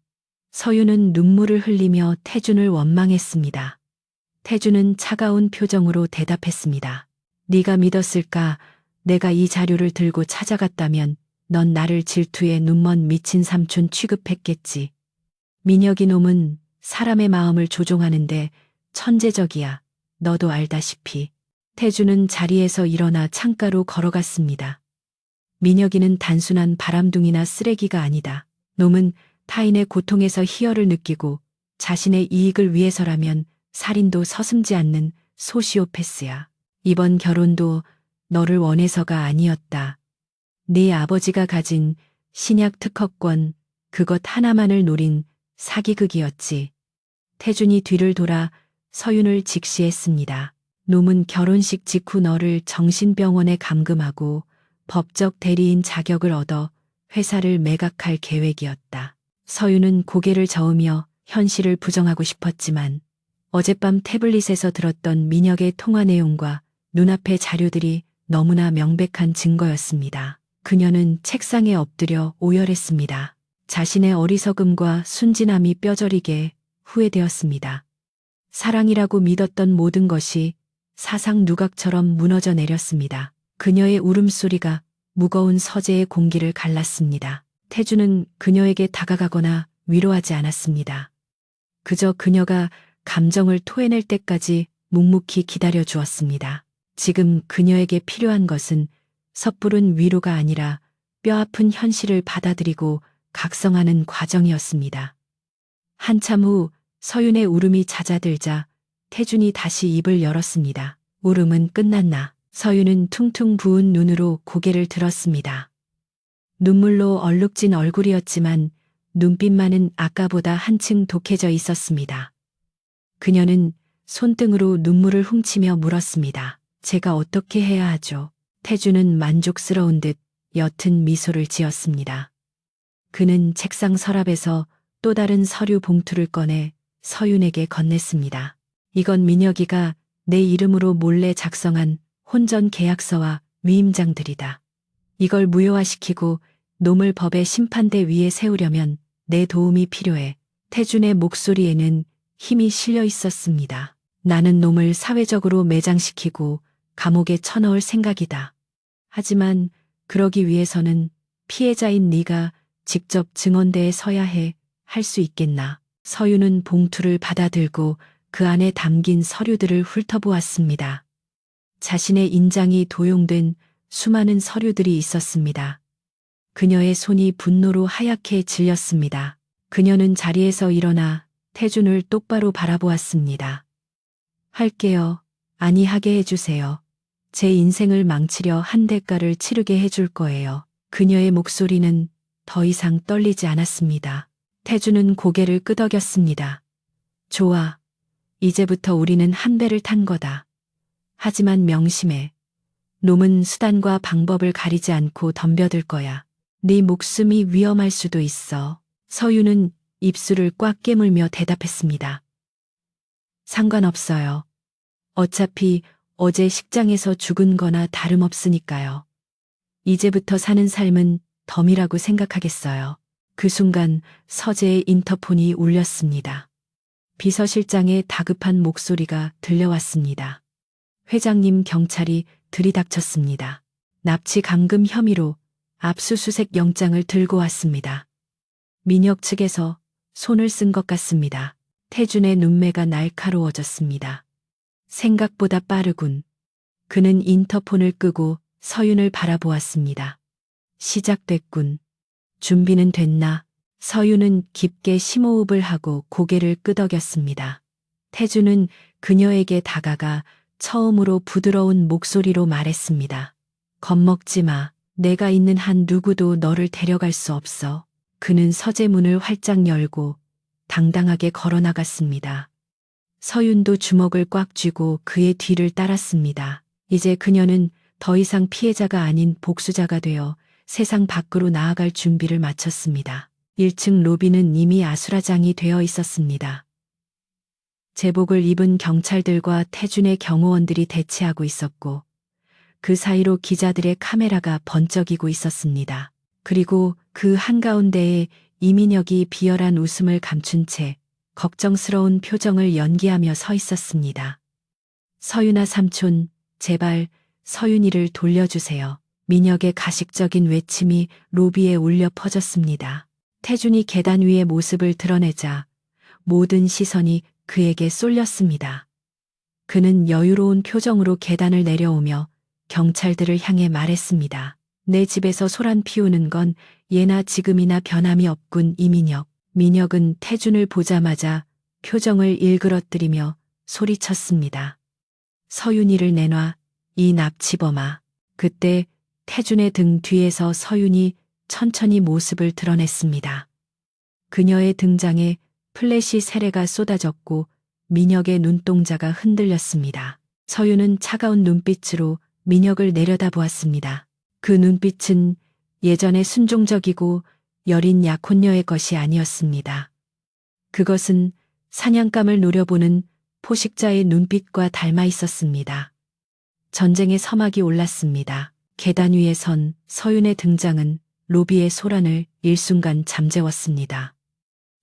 서윤은 눈물을 흘리며 태준을 원망했습니다. 태준은 차가운 표정으로 대답했습니다. 네가 믿었을까? 내가 이 자료를 들고 찾아갔다면 넌 나를 질투에 눈먼 미친 삼촌 취급했겠지. 민혁이 놈은 사람의 마음을 조종하는데 천재적이야. 너도 알다시피. 태준은 자리에서 일어나 창가로 걸어갔습니다. 민혁이는 단순한 바람둥이나 쓰레기가 아니다. 놈은 타인의 고통에서 희열을 느끼고 자신의 이익을 위해서라면 살인도 서슴지 않는 소시오패스야. 이번 결혼도 너를 원해서가 아니었다. 네 아버지가 가진 신약 특허권, 그것 하나만을 노린 사기극이었지. 태준이 뒤를 돌아 서윤을 직시했습니다. 놈은 결혼식 직후 너를 정신병원에 감금하고 법적 대리인 자격을 얻어 회사를 매각할 계획이었다. 서윤은 고개를 저으며 현실을 부정하고 싶었지만 어젯밤 태블릿에서 들었던 민혁의 통화 내용과 눈앞의 자료들이 너무나 명백한 증거였습니다. 그녀는 책상에 엎드려 오열했습니다. 자신의 어리석음과 순진함이 뼈저리게 후회되었습니다. 사랑이라고 믿었던 모든 것이 사상 누각처럼 무너져 내렸습니다. 그녀의 울음소리가 무거운 서재의 공기를 갈랐습니다. 태주는 그녀에게 다가가거나 위로하지 않았습니다. 그저 그녀가 감정을 토해낼 때까지 묵묵히 기다려 주었습니다. 지금 그녀에게 필요한 것은 섣부른 위로가 아니라 뼈아픈 현실을 받아들이고 각성하는 과정이었습니다. 한참 후 서윤의 울음이 잦아들자 태준이 다시 입을 열었습니다. 울음은 끝났나? 서윤은 퉁퉁 부은 눈으로 고개를 들었습니다. 눈물로 얼룩진 얼굴이었지만 눈빛만은 아까보다 한층 독해져 있었습니다. 그녀는 손등으로 눈물을 훔치며 물었습니다. 제가 어떻게 해야 하죠? 태주는 만족스러운 듯 옅은 미소를 지었습니다. 그는 책상 서랍에서 또 다른 서류 봉투를 꺼내 서윤에게 건넸습니다. 이건 민혁이가 내 이름으로 몰래 작성한 혼전 계약서와 위임장들이다. 이걸 무효화시키고 놈을 법의 심판대 위에 세우려면 내 도움이 필요해. 태준의 목소리에는 힘이 실려 있었습니다. 나는 놈을 사회적으로 매장시키고 감옥에 쳐넣을 생각이다. 하지만 그러기 위해서는 피해자인 네가 직접 증언대에 서야 해. 할 수 있겠나? 서윤은 봉투를 받아들고 그 안에 담긴 서류들을 훑어보았습니다. 자신의 인장이 도용된 수많은 서류들이 있었습니다. 그녀의 손이 분노로 하얗게 질렸습니다. 그녀는 자리에서 일어나 태준을 똑바로 바라보았습니다. 할게요. 아니 하게 해주세요. 제 인생을 망치려 한 대가를 치르게 해줄 거예요. 그녀의 목소리는 더 이상 떨리지 않았습니다. 태준은 고개를 끄덕였습니다. 좋아. 이제부터 우리는 한 배를 탄 거다. 하지만 명심해. 놈은 수단과 방법을 가리지 않고 덤벼들 거야. 네 목숨이 위험할 수도 있어. 서윤은 입술을 꽉 깨물며 대답했습니다. 상관없어요. 어차피 어제 식장에서 죽은 거나 다름없으니까요. 이제부터 사는 삶은 덤이라고 생각하겠어요. 그 순간 서재의 인터폰이 울렸습니다. 비서실장의 다급한 목소리가 들려왔습니다. 회장님, 경찰이 들이닥쳤습니다. 납치 감금 혐의로 압수수색 영장을 들고 왔습니다. 민혁 측에서 손을 쓴 것 같습니다. 태준의 눈매가 날카로워졌습니다. 생각보다 빠르군. 그는 인터폰을 끄고 서윤을 바라보았습니다. 시작됐군. 준비는 됐나? 서윤은 깊게 심호흡을 하고 고개를 끄덕였습니다. 태준은 그녀에게 다가가 처음으로 부드러운 목소리로 말했습니다. 겁먹지 마. 내가 있는 한 누구도 너를 데려갈 수 없어. 그는 서재 문을 활짝 열고 당당하게 걸어나갔습니다. 서윤도 주먹을 꽉 쥐고 그의 뒤를 따랐습니다. 이제 그녀는 더 이상 피해자가 아닌 복수자가 되어 세상 밖으로 나아갈 준비를 마쳤습니다. 1층 로비는 이미 아수라장이 되어 있었습니다. 제복을 입은 경찰들과 태준의 경호원들이 대치하고 있었고 그 사이로 기자들의 카메라가 번쩍이고 있었습니다. 그리고 그 한가운데에 이민혁이 비열한 웃음을 감춘 채 걱정스러운 표정을 연기하며 서 있었습니다. 서윤아 삼촌, 제발 서윤이를 돌려주세요. 민혁의 가식적인 외침이 로비에 울려 퍼졌습니다. 태준이 계단 위의 모습을 드러내자 모든 시선이 그에게 쏠렸습니다. 그는 여유로운 표정으로 계단을 내려오며 경찰들을 향해 말했습니다. 내 집에서 소란 피우는 건 예나 지금이나 변함이 없군. 이민혁. 민혁은 태준을 보자마자 표정을 일그러뜨리며 소리쳤습니다. 서윤이를 내놔, 이 납치범아. 그때 태준의 등 뒤에서 서윤이 천천히 모습을 드러냈습니다. 그녀의 등장에 플래시 세례가 쏟아졌고 민혁의 눈동자가 흔들렸습니다. 서윤은 차가운 눈빛으로 민혁을 내려다보았습니다. 그 눈빛은 예전의 순종적이고 여린 약혼녀의 것이 아니었습니다. 그것은 사냥감을 노려보는 포식자의 눈빛과 닮아 있었습니다. 전쟁의 서막이 올랐습니다. 계단 위에 선 서윤의 등장은 로비의 소란을 일순간 잠재웠습니다.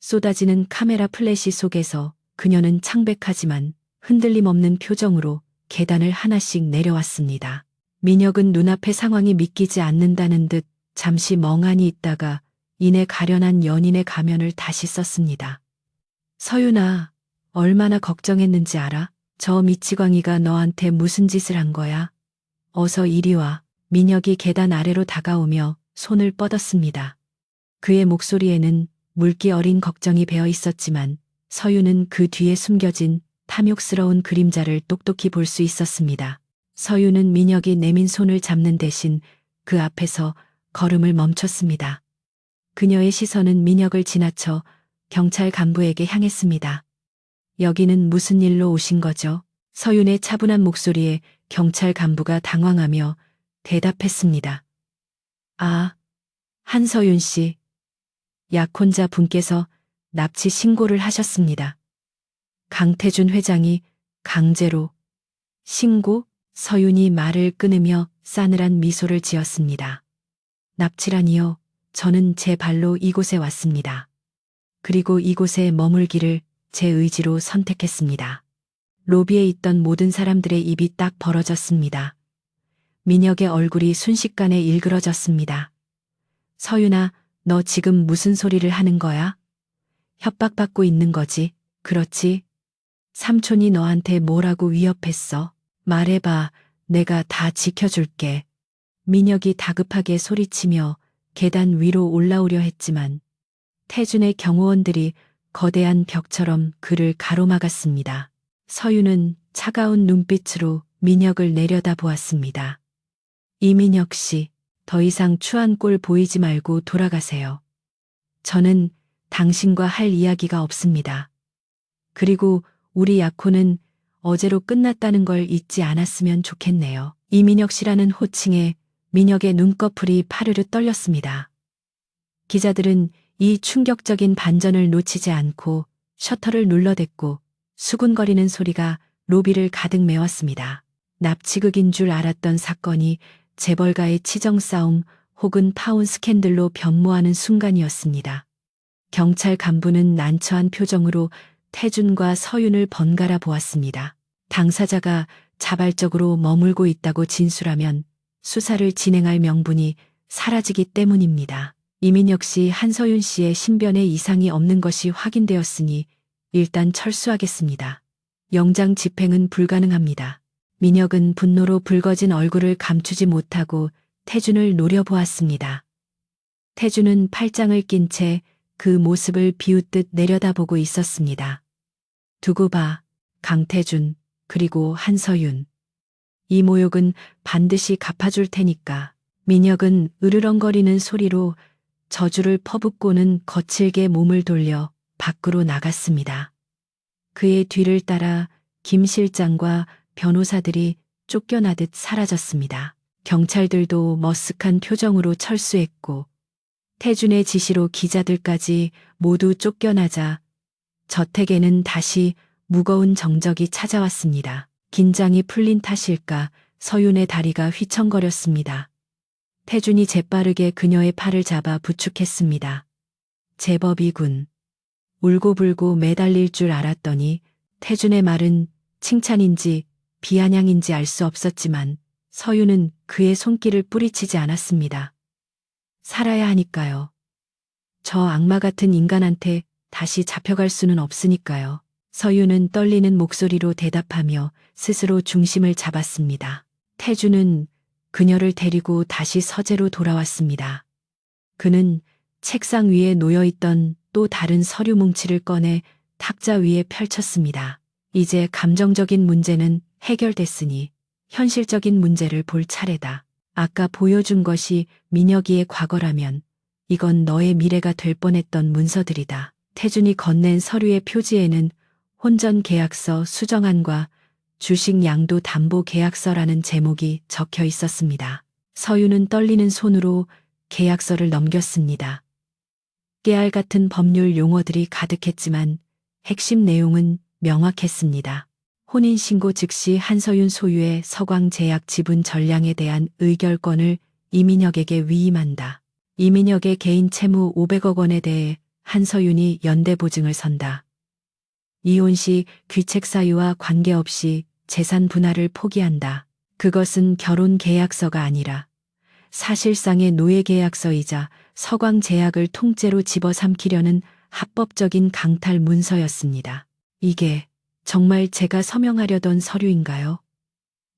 쏟아지는 카메라 플래시 속에서 그녀는 창백하지만 흔들림 없는 표정으로 계단을 하나씩 내려왔습니다. 민혁은 눈앞의 상황이 믿기지 않는다는 듯 잠시 멍하니 있다가 이내 가련한 연인의 가면을 다시 썼습니다. 서윤아, 얼마나 걱정했는지 알아? 저 미치광이가 너한테 무슨 짓을 한 거야? 어서 이리 와. 민혁이 계단 아래로 다가오며 손을 뻗었습니다. 그의 목소리에는 물기 어린 걱정이 배어 있었지만 서윤은 그 뒤에 숨겨진 탐욕스러운 그림자를 똑똑히 볼 수 있었습니다. 서윤은 민혁이 내민 손을 잡는 대신 그 앞에서 걸음을 멈췄습니다. 그녀의 시선은 민혁을 지나쳐 경찰 간부에게 향했습니다. 여기는 무슨 일로 오신 거죠? 서윤의 차분한 목소리에 경찰 간부가 당황하며 대답했습니다. 아, 한서윤 씨. 약혼자 분께서 납치 신고를 하셨습니다. 강태준 회장이 강제로 신고? 서윤이 말을 끊으며 싸늘한 미소를 지었습니다. 납치라니요. 저는 제 발로 이곳에 왔습니다. 그리고 이곳에 머물기를 제 의지로 선택했습니다. 로비에 있던 모든 사람들의 입이 딱 벌어졌습니다. 민혁의 얼굴이 순식간에 일그러졌습니다. 서윤아, 너 지금 무슨 소리를 하는 거야? 협박받고 있는 거지, 그렇지? 삼촌이 너한테 뭐라고 위협했어? 말해봐, 내가 다 지켜줄게. 민혁이 다급하게 소리치며 계단 위로 올라오려 했지만 태준의 경호원들이 거대한 벽처럼 그를 가로막았습니다. 서윤은 차가운 눈빛으로 민혁을 내려다보았습니다. 이민혁 씨, 더 이상 추한 꼴 보이지 말고 돌아가세요. 저는 당신과 할 이야기가 없습니다. 그리고 우리 약혼은 어제로 끝났다는 걸 잊지 않았으면 좋겠네요. 이민혁 씨라는 호칭에 민혁의 눈꺼풀이 파르르 떨렸습니다. 기자들은 이 충격적인 반전을 놓치지 않고 셔터를 눌러댔고 수군거리는 소리가 로비를 가득 메웠습니다. 납치극인 줄 알았던 사건이 재벌가의 치정 싸움 혹은 파혼 스캔들로 변모하는 순간이었습니다. 경찰 간부는 난처한 표정으로 태준과 서윤을 번갈아 보았습니다. 당사자가 자발적으로 머물고 있다고 진술하면 수사를 진행할 명분이 사라지기 때문입니다. 이민혁 씨, 한서윤 씨의 신변에 이상이 없는 것이 확인되었으니 일단 철수하겠습니다. 영장 집행은 불가능합니다. 민혁은 분노로 붉어진 얼굴을 감추지 못하고 태준을 노려보았습니다. 태준은 팔짱을 낀 채 그 모습을 비웃듯 내려다보고 있었습니다. 두고 봐, 강태준, 그리고 한서윤. 이 모욕은 반드시 갚아줄 테니까. 민혁은 으르렁거리는 소리로 저주를 퍼붓고는 거칠게 몸을 돌려 밖으로 나갔습니다. 그의 뒤를 따라 김 실장과 변호사들이 쫓겨나듯 사라졌습니다. 경찰들도 머쓱한 표정으로 철수했고 태준의 지시로 기자들까지 모두 쫓겨나자 저택에는 다시 무거운 정적이 찾아왔습니다. 긴장이 풀린 탓일까 서윤의 다리가 휘청거렸습니다. 태준이 재빠르게 그녀의 팔을 잡아 부축했습니다. 제법이군. 울고불고 매달릴 줄 알았더니 태준의 말은 칭찬인지 비아냥인지 알 수 없었지만 서윤은 그의 손길을 뿌리치지 않았습니다. 살아야 하니까요. 저 악마 같은 인간한테 다시 잡혀갈 수는 없으니까요. 서윤은 떨리는 목소리로 대답하며 스스로 중심을 잡았습니다. 태준은 그녀를 데리고 다시 서재로 돌아왔습니다. 그는 책상 위에 놓여있던 또 다른 서류 뭉치를 꺼내 탁자 위에 펼쳤습니다. 이제 감정적인 문제는 해결됐으니 현실적인 문제를 볼 차례다. 아까 보여준 것이 민혁이의 과거라면 이건 너의 미래가 될 뻔했던 문서들이다. 태준이 건넨 서류의 표지에는 혼전 계약서 수정안과 주식 양도 담보 계약서라는 제목이 적혀 있었습니다. 서윤은 떨리는 손으로 계약서를 넘겼습니다. 깨알 같은 법률 용어들이 가득했지만 핵심 내용은 명확했습니다. 혼인신고 즉시 한서윤 소유의 서광제약 지분 전량에 대한 의결권을 이민혁에게 위임한다. 이민혁의 개인 채무 500억 원에 대해 한서윤이 연대보증을 선다. 이혼 시 귀책 사유와 관계없이 재산 분할을 포기한다. 그것은 결혼 계약서가 아니라 사실상의 노예 계약서이자 서광제약을 통째로 집어삼키려는 합법적인 강탈 문서였습니다. 이게 정말 제가 서명하려던 서류인가요?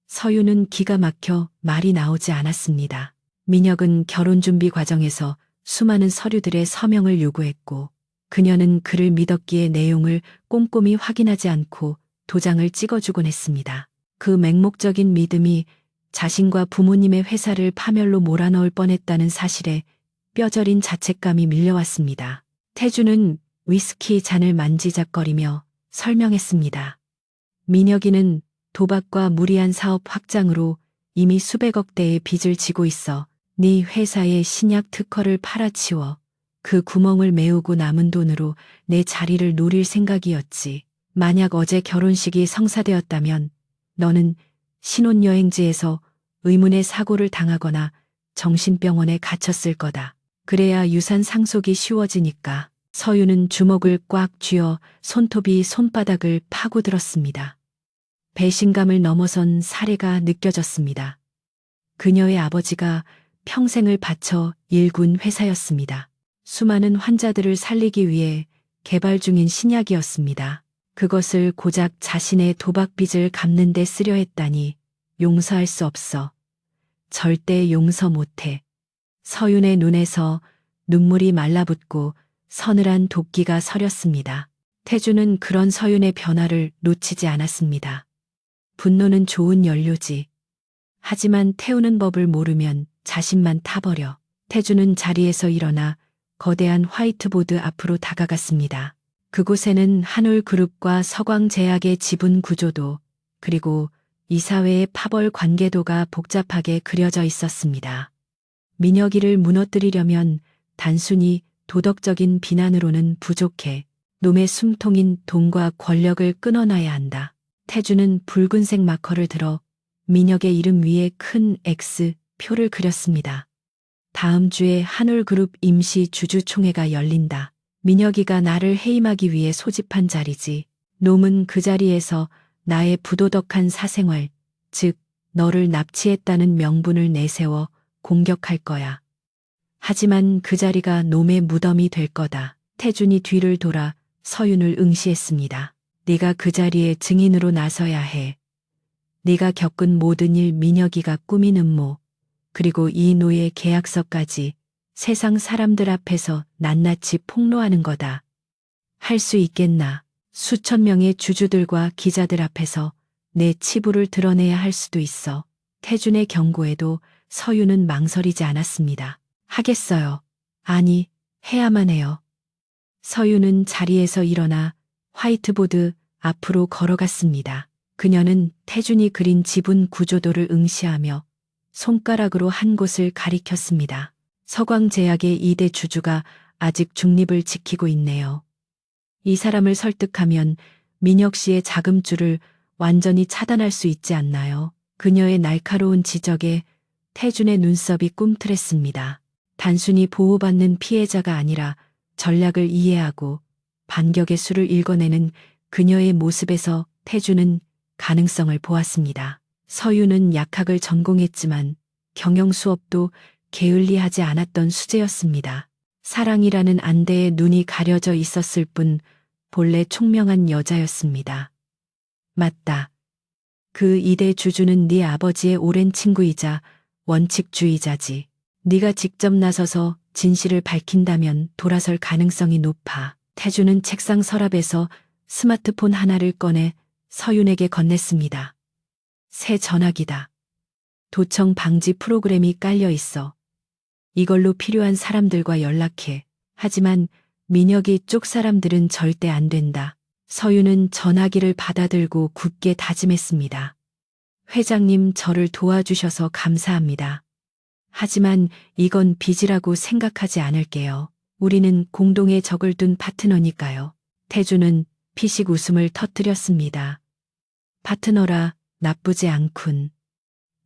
서유는 기가 막혀 말이 나오지 않았습니다. 민혁은 결혼 준비 과정에서 수많은 서류들의 서명을 요구했고 그녀는 그를 믿었기에 내용을 꼼꼼히 확인하지 않고 도장을 찍어주곤 했습니다. 그 맹목적인 믿음이 자신과 부모님의 회사를 파멸로 몰아넣을 뻔했다는 사실에 뼈저린 자책감이 밀려왔습니다. 태주는 위스키 잔을 만지작거리며 설명했습니다. 민혁이는 도박과 무리한 사업 확장으로 이미 수백억 대의 빚을 지고 있어 네 회사의 신약 특허를 팔아치워 그 구멍을 메우고 남은 돈으로 내 자리를 노릴 생각이었지. 만약 어제 결혼식이 성사되었다면 너는 신혼여행지에서 의문의 사고를 당하거나 정신병원에 갇혔을 거다. 그래야 유산 상속이 쉬워지니까. 서유는 주먹을 꽉 쥐어 손톱이 손바닥을 파고들었습니다. 배신감을 넘어선 사례가 느껴졌습니다. 그녀의 아버지가 평생을 바쳐 일군 회사였습니다. 수많은 환자들을 살리기 위해 개발 중인 신약이었습니다. 그것을 고작 자신의 도박빚을 갚는 데 쓰려 했다니 용서할 수 없어. 절대 용서 못해. 서윤의 눈에서 눈물이 말라붙고 서늘한 도끼가 서렸습니다. 태주는 그런 서윤의 변화를 놓치지 않았습니다. 분노는 좋은 연료지. 하지만 태우는 법을 모르면 자신만 타버려. 태주는 자리에서 일어나 거대한 화이트보드 앞으로 다가갔습니다. 그곳에는 한올그룹과 서광제약의 지분 구조도 그리고 이사회의 파벌 관계도가 복잡하게 그려져 있었습니다. 민혁이를 무너뜨리려면 단순히 도덕적인 비난으로는 부족해. 놈의 숨통인 돈과 권력을 끊어놔야 한다. 태주는 붉은색 마커를 들어 민혁의 이름 위에 큰 X 표를 그렸습니다. 다음 주에 한올그룹 임시 주주총회가 열린다. 민혁이가 나를 해임하기 위해 소집한 자리지. 놈은 그 자리에서 나의 부도덕한 사생활, 즉 너를 납치했다는 명분을 내세워 공격할 거야. 하지만 그 자리가 놈의 무덤이 될 거다. 태준이 뒤를 돌아 서윤을 응시했습니다. 네가 그 자리에 증인으로 나서야 해. 네가 겪은 모든 일 민혁이가 꾸민 음모, 그리고 이 노예 계약서까지 세상 사람들 앞에서 낱낱이 폭로하는 거다. 할 수 있겠나? 수천 명의 주주들과 기자들 앞에서 내 치부를 드러내야 할 수도 있어. 태준의 경고에도 서윤은 망설이지 않았습니다. 하겠어요. 아니, 해야만 해요. 서윤은 자리에서 일어나 화이트보드 앞으로 걸어갔습니다. 그녀는 태준이 그린 지분 구조도를 응시하며 손가락으로 한 곳을 가리켰습니다. 서광제약의 2대 주주가 아직 중립을 지키고 있네요. 이 사람을 설득하면 민혁 씨의 자금줄을 완전히 차단할 수 있지 않나요? 그녀의 날카로운 지적에 태준의 눈썹이 꿈틀했습니다. 단순히 보호받는 피해자가 아니라 전략을 이해하고 반격의 수를 읽어내는 그녀의 모습에서 태준은 가능성을 보았습니다. 서유는 약학을 전공했지만 경영 수업도 게을리하지 않았던 수재였습니다. 사랑이라는 안대에 눈이 가려져 있었을 뿐 본래 총명한 여자였습니다. 맞다. 그 2대 주주는 네 아버지의 오랜 친구이자 원칙주의자지. 네가 직접 나서서 진실을 밝힌다면 돌아설 가능성이 높아. 태주는 책상 서랍에서 스마트폰 하나를 꺼내 서윤에게 건넸습니다. 새 전화기다. 도청 방지 프로그램이 깔려 있어. 이걸로 필요한 사람들과 연락해. 하지만 민혁이 쪽 사람들은 절대 안 된다. 서윤은 전화기를 받아들고 굳게 다짐했습니다. 회장님, 저를 도와주셔서 감사합니다. 하지만 이건 빚이라고 생각하지 않을게요. 우리는 공동의 적을 둔 파트너니까요. 태주는 피식 웃음을 터뜨렸습니다. 파트너라, 나쁘지 않군.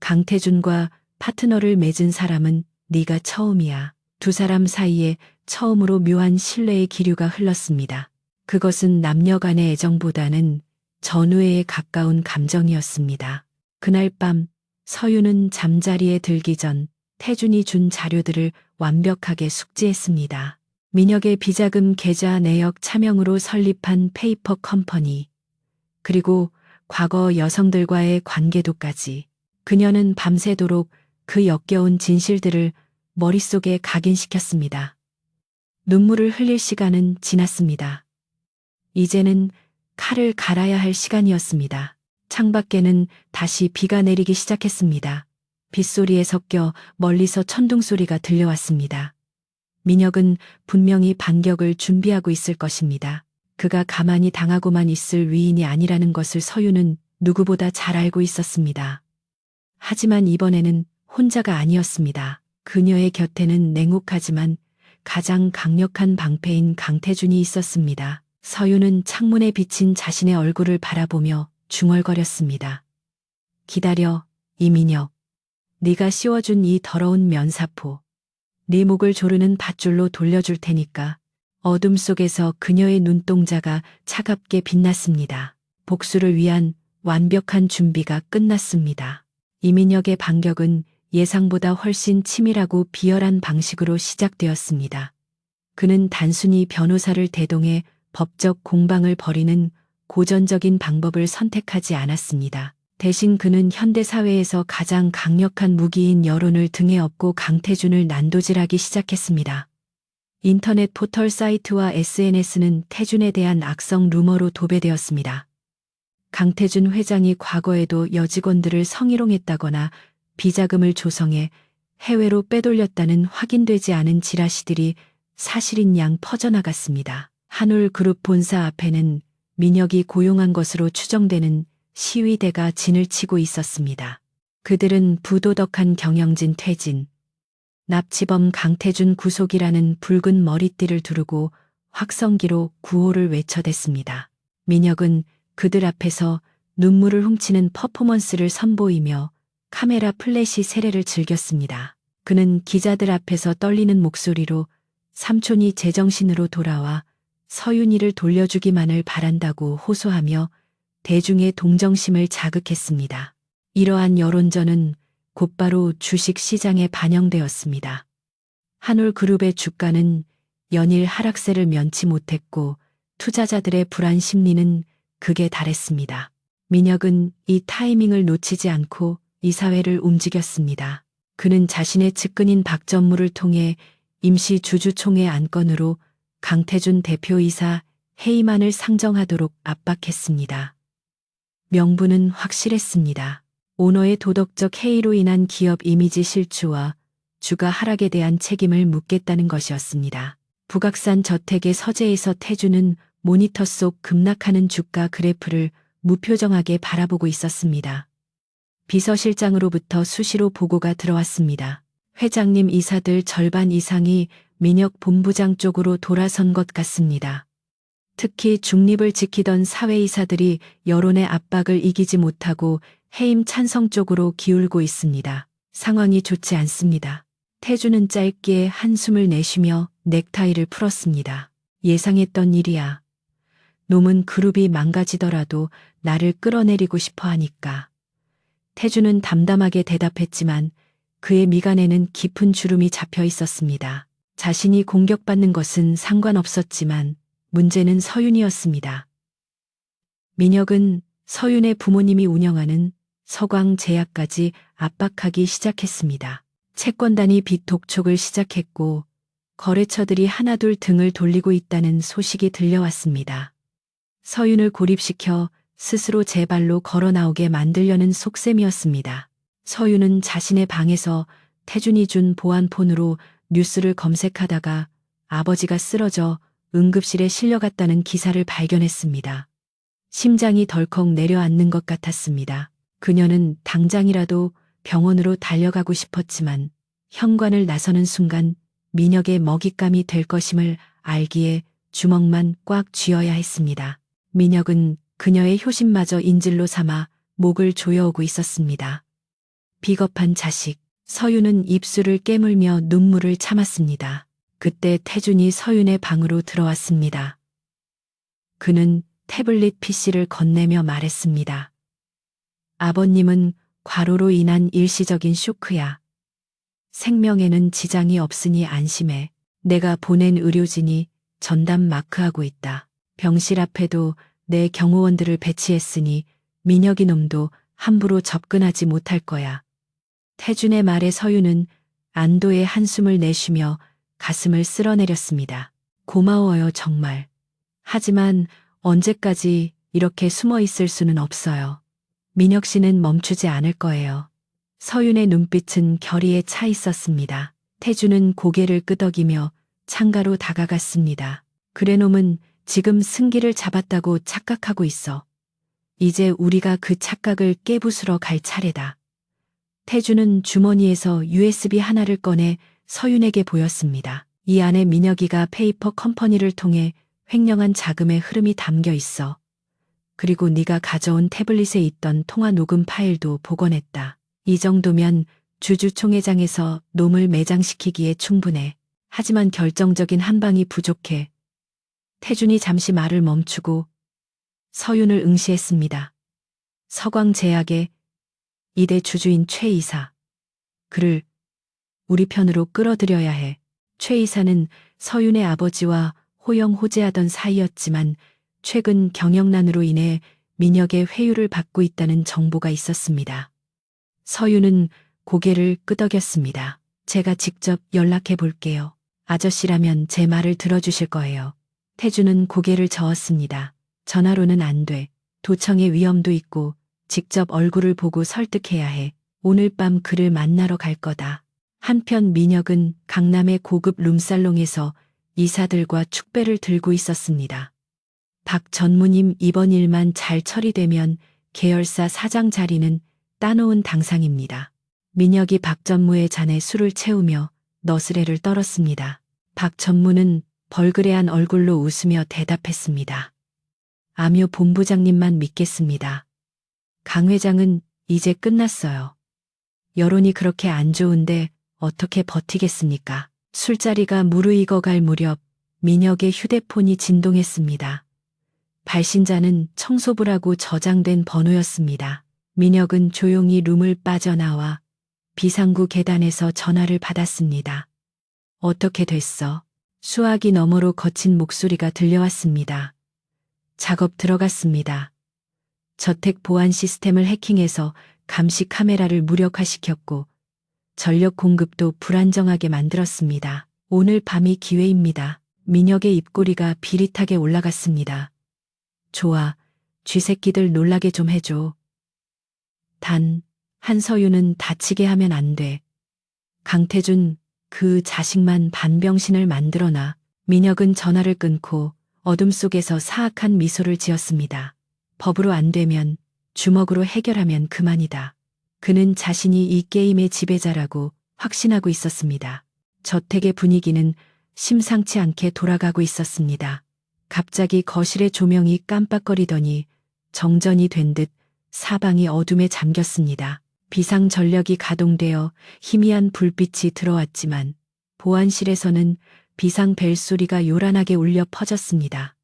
강태준과 파트너를 맺은 사람은 네가 처음이야. 두 사람 사이에 처음으로 묘한 신뢰의 기류가 흘렀습니다. 그것은 남녀 간의 애정보다는 전우애에 가까운 감정이었습니다. 그날 밤 서윤은 잠자리에 들기 전 태준이 준 자료들을 완벽하게 숙지했습니다. 민혁의 비자금 계좌 내역 차명으로 설립한 페이퍼 컴퍼니, 그리고 과거 여성들과의 관계도까지. 그녀는 밤새도록 그 역겨운 진실들을 머릿속에 각인시켰습니다. 눈물을 흘릴 시간은 지났습니다. 이제는 칼을 갈아야 할 시간이었습니다. 창밖에는 다시 비가 내리기 시작했습니다. 빗소리에 섞여 멀리서 천둥소리가 들려왔습니다. 민혁은 분명히 반격을 준비하고 있을 것입니다. 그가 가만히 당하고만 있을 위인이 아니라는 것을 서윤은 누구보다 잘 알고 있었습니다. 하지만 이번에는 혼자가 아니었습니다. 그녀의 곁에는 냉혹하지만 가장 강력한 방패인 강태준이 있었습니다. 서윤은 창문에 비친 자신의 얼굴을 바라보며 중얼거렸습니다. 기다려, 이민혁. 네가 씌워준 이 더러운 면사포. 네 목을 조르는 밧줄로 돌려줄 테니까. 어둠 속에서 그녀의 눈동자가 차갑게 빛났습니다. 복수를 위한 완벽한 준비가 끝났습니다. 이민혁의 반격은 예상보다 훨씬 치밀하고 비열한 방식으로 시작되었습니다. 그는 단순히 변호사를 대동해 법적 공방을 벌이는 고전적인 방법을 선택하지 않았습니다. 대신 그는 현대사회에서 가장 강력한 무기인 여론을 등에 업고 강태준을 난도질하기 시작했습니다. 인터넷 포털 사이트와 SNS는 태준에 대한 악성 루머로 도배되었습니다. 강태준 회장이 과거에도 여직원들을 성희롱했다거나 비자금을 조성해 해외로 빼돌렸다는 확인되지 않은 지라시들이 사실인 양 퍼져나갔습니다. 한울그룹 본사 앞에는 민혁이 고용한 것으로 추정되는 시위대가 진을 치고 있었습니다. 그들은 부도덕한 경영진 퇴진, 납치범 강태준 구속이라는 붉은 머리띠를 두르고 확성기로 구호를 외쳐댔습니다. 민혁은 그들 앞에서 눈물을 훔치는 퍼포먼스를 선보이며 카메라 플래시 세례를 즐겼습니다. 그는 기자들 앞에서 떨리는 목소리로 삼촌이 제정신으로 돌아와 서윤이를 돌려주기만을 바란다고 호소하며 대중의 동정심을 자극했습니다. 이러한 여론전은 곧바로 주식 시장에 반영되었습니다. 한울그룹의 주가는 연일 하락세를 면치 못했고 투자자들의 불안 심리는 극에 달했습니다. 민혁은 이 타이밍을 놓치지 않고 이사회를 움직였습니다. 그는 자신의 측근인 박전무를 통해 임시 주주총회 안건으로 강태준 대표이사 해임안을 상정하도록 압박했습니다. 명분은 확실했습니다. 오너의 도덕적 해이로 인한 기업 이미지 실추와 주가 하락에 대한 책임을 묻겠다는 것이었습니다. 북악산 저택의 서재에서 태준은 모니터 속 급락하는 주가 그래프를 무표정하게 바라보고 있었습니다. 비서실장으로부터 수시로 보고가 들어왔습니다. 회장님 이사들 절반 이상이 민혁 본부장 쪽으로 돌아선 것 같습니다. 특히 중립을 지키던 사회이사들이 여론의 압박을 이기지 못하고 해임 찬성 쪽으로 기울고 있습니다. 상황이 좋지 않습니다. 태준은 짧게 한숨을 내쉬며 넥타이를 풀었습니다. 예상했던 일이야. 놈은 그룹이 망가지더라도 나를 끌어내리고 싶어 하니까. 태준은 담담하게 대답했지만 그의 미간에는 깊은 주름이 잡혀 있었습니다. 자신이 공격받는 것은 상관없었지만 문제는 서윤이었습니다. 민혁은 서윤의 부모님이 운영하는 서광제약까지 압박하기 시작했습니다. 채권단이 빚 독촉을 시작했고 거래처들이 하나둘 등을 돌리고 있다는 소식이 들려왔습니다. 서윤을 고립시켜 스스로 제 발로 걸어 나오게 만들려는 속셈이었습니다. 서윤은 자신의 방에서 태준이 준 보안폰으로 뉴스를 검색하다가 아버지가 쓰러져 응급실에 실려갔다는 기사를 발견했습니다. 심장이 덜컥 내려앉는 것 같았습니다. 그녀는 당장이라도 병원으로 달려가고 싶었지만 현관을 나서는 순간 민혁의 먹잇감이 될 것임을 알기에 주먹만 꽉 쥐어야 했습니다. 민혁은 그녀의 효심마저 인질로 삼아 목을 조여오고 있었습니다. 비겁한 자식. 서윤은 입술을 깨물며 눈물을 참았습니다. 그때 태준이 서윤의 방으로 들어왔습니다. 그는 태블릿 PC를 건네며 말했습니다. 아버님은 과로로 인한 일시적인 쇼크야. 생명에는 지장이 없으니 안심해. 내가 보낸 의료진이 전담 마크하고 있다. 병실 앞에도 내 경호원들을 배치했으니 민혁이 놈도 함부로 접근하지 못할 거야. 태준의 말에 서윤은 안도의 한숨을 내쉬며 가슴을 쓸어내렸습니다. 고마워요, 정말. 하지만 언제까지 이렇게 숨어 있을 수는 없어요. 민혁 씨는 멈추지 않을 거예요. 서윤의 눈빛은 결의에 차 있었습니다. 태준은 고개를 끄덕이며 창가로 다가갔습니다. 그래놈은 지금 승기를 잡았다고 착각하고 있어. 이제 우리가 그 착각을 깨부수러 갈 차례다. 태준은 주머니에서 USB 하나를 꺼내 서윤에게 보였습니다. 이 안에 민혁이가 페이퍼 컴퍼니를 통해 횡령한 자금의 흐름이 담겨 있어. 그리고 네가 가져온 태블릿에 있던 통화 녹음 파일도 복원했다. 이 정도면 주주총회장에서 놈을 매장시키기에 충분해. 하지만 결정적인 한 방이 부족해. 태준이 잠시 말을 멈추고 서윤을 응시했습니다. 서광제약의 이대 주주인 최 이사. 그를 우리 편으로 끌어들여야 해. 최 이사는 서윤의 아버지와 호영호재하던 사이였지만 최근 경영난으로 인해 민혁의 회유를 받고 있다는 정보가 있었습니다. 서윤은 고개를 끄덕였습니다. 제가 직접 연락해 볼게요. 아저씨라면 제 말을 들어주실 거예요. 태준은 고개를 저었습니다. 전화로는 안 돼. 도청의 위험도 있고 직접 얼굴을 보고 설득해야 해. 오늘 밤 그를 만나러 갈 거다. 한편 민혁은 강남의 고급 룸살롱에서 이사들과 축배를 들고 있었습니다. 박 전무님 이번 일만 잘 처리되면 계열사 사장 자리는 따놓은 당상입니다. 민혁이 박 전무의 잔에 술을 채우며 너스레를 떨었습니다. 박 전무는 벌그레한 얼굴로 웃으며 대답했습니다. 아묘 본부장님만 믿겠습니다. 강 회장은 이제 끝났어요. 여론이 그렇게 안 좋은데 어떻게 버티겠습니까? 술자리가 무르익어갈 무렵 민혁의 휴대폰이 진동했습니다. 발신자는 청소부라고 저장된 번호였습니다. 민혁은 조용히 룸을 빠져나와 비상구 계단에서 전화를 받았습니다. 어떻게 됐어? 수화기 너머로 거친 목소리가 들려왔습니다. 작업 들어갔습니다. 저택 보안 시스템을 해킹해서 감시 카메라를 무력화시켰고 전력 공급도 불안정하게 만들었습니다. 오늘 밤이 기회입니다. 민혁의 입꼬리가 비릿하게 올라갔습니다. 좋아, 쥐새끼들 놀라게 좀 해줘. 단, 한서윤은 다치게 하면 안 돼. 강태준, 그 자식만 반병신을 만들어놔. 민혁은 전화를 끊고 어둠 속에서 사악한 미소를 지었습니다. 법으로 안 되면 주먹으로 해결하면 그만이다. 그는 자신이 이 게임의 지배자라고 확신하고 있었습니다. 저택의 분위기는 심상치 않게 돌아가고 있었습니다. 갑자기 거실의 조명이 깜빡거리더니 정전이 된 듯 사방이 어둠에 잠겼습니다. 비상 전력이 가동되어 희미한 불빛이 들어왔지만 보안실에서는 비상 벨소리가 요란하게 울려 퍼졌습니다.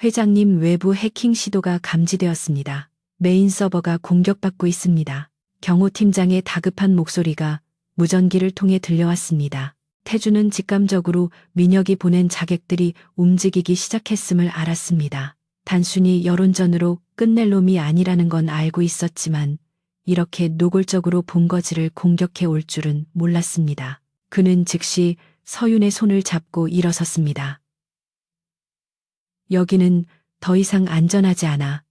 회장님 외부 해킹 시도가 감지되었습니다. 메인 서버가 공격받고 있습니다. 경호팀장의 다급한 목소리가 무전기를 통해 들려왔습니다. 태준은 직감적으로 민혁이 보낸 자객들이 움직이기 시작했음을 알았습니다. 단순히 여론전으로 끝낼 놈이 아니라는 건 알고 있었지만 이렇게 노골적으로 본거지를 공격해 올 줄은 몰랐습니다. 그는 즉시 서윤의 손을 잡고 일어섰습니다. 여기는 더 이상 안전하지 않아.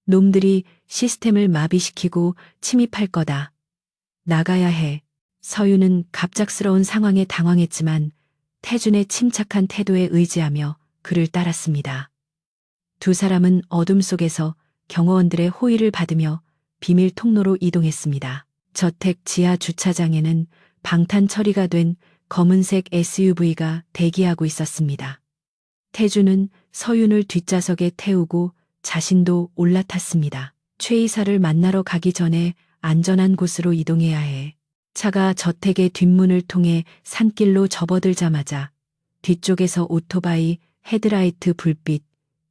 놈들이 시스템을 마비시키고 침입할 거다. 나가야 해. 서윤은 갑작스러운 상황에 당황했지만 태준의 침착한 태도에 의지하며 그를 따랐습니다. 두 사람은 어둠 속에서 경호원들의 호의를 받으며 비밀 통로로 이동했습니다. 저택 지하 주차장에는 방탄 처리가 된 검은색 SUV가 대기하고 있었습니다. 태준은 서윤을 뒷좌석에 태우고 자신도 올라탔습니다. 최 이사를 만나러 가기 전에 안전한 곳으로 이동해야 해. 차가 저택의 뒷문을 통해 산길로 접어들자마자 뒤쪽에서 오토바이 헤드라이트 불빛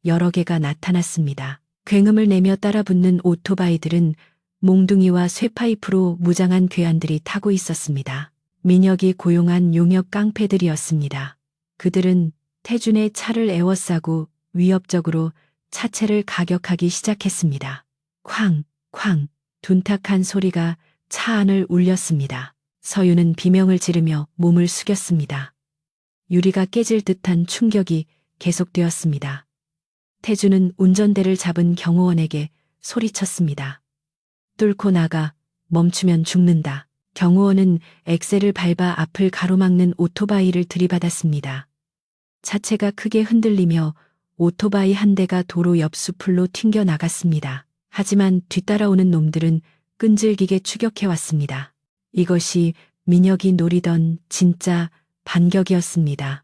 여러 개가 나타났습니다. 굉음을 내며 따라붙는 오토바이들은 몽둥이와 쇠파이프로 무장한 괴한들이 타고 있었습니다. 민혁이 고용한 용역 깡패들이었습니다. 그들은 태준의 차를 에워싸고 위협적으로 차체를 가격하기 시작했습니다. 쾅, 쾅, 둔탁한 소리가 차 안을 울렸습니다. 서윤은 비명을 지르며 몸을 숙였습니다. 유리가 깨질 듯한 충격이 계속되었습니다. 태준은 운전대를 잡은 경호원에게 소리쳤습니다. 뚫고 나가, 멈추면 죽는다. 경호원은 엑셀을 밟아 앞을 가로막는 오토바이를 들이받았습니다. 차체가 크게 흔들리며 오토바이 한 대가 도로 옆 수풀로 튕겨 나갔습니다. 하지만 뒤따라오는 놈들은 끈질기게 추격해왔습니다. 이것이 민혁이 노리던 진짜 반격이었습니다.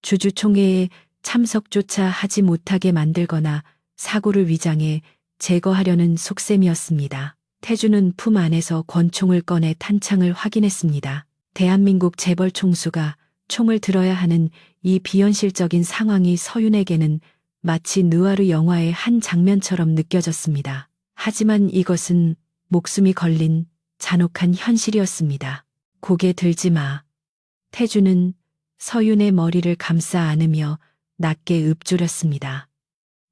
주주총회에 참석조차 하지 못하게 만들거나 사고를 위장해 제거하려는 속셈이었습니다. 태준은 품 안에서 권총을 꺼내 탄창을 확인했습니다. 대한민국 재벌 총수가 총을 들어야 하는 이 비현실적인 상황이 서윤에게는 마치 느와르 영화의 한 장면처럼 느껴졌습니다. 하지만 이것은 목숨이 걸린 잔혹한 현실이었습니다. 고개 들지 마. 태준은 서윤의 머리를 감싸 안으며 낮게 읊조렸습니다.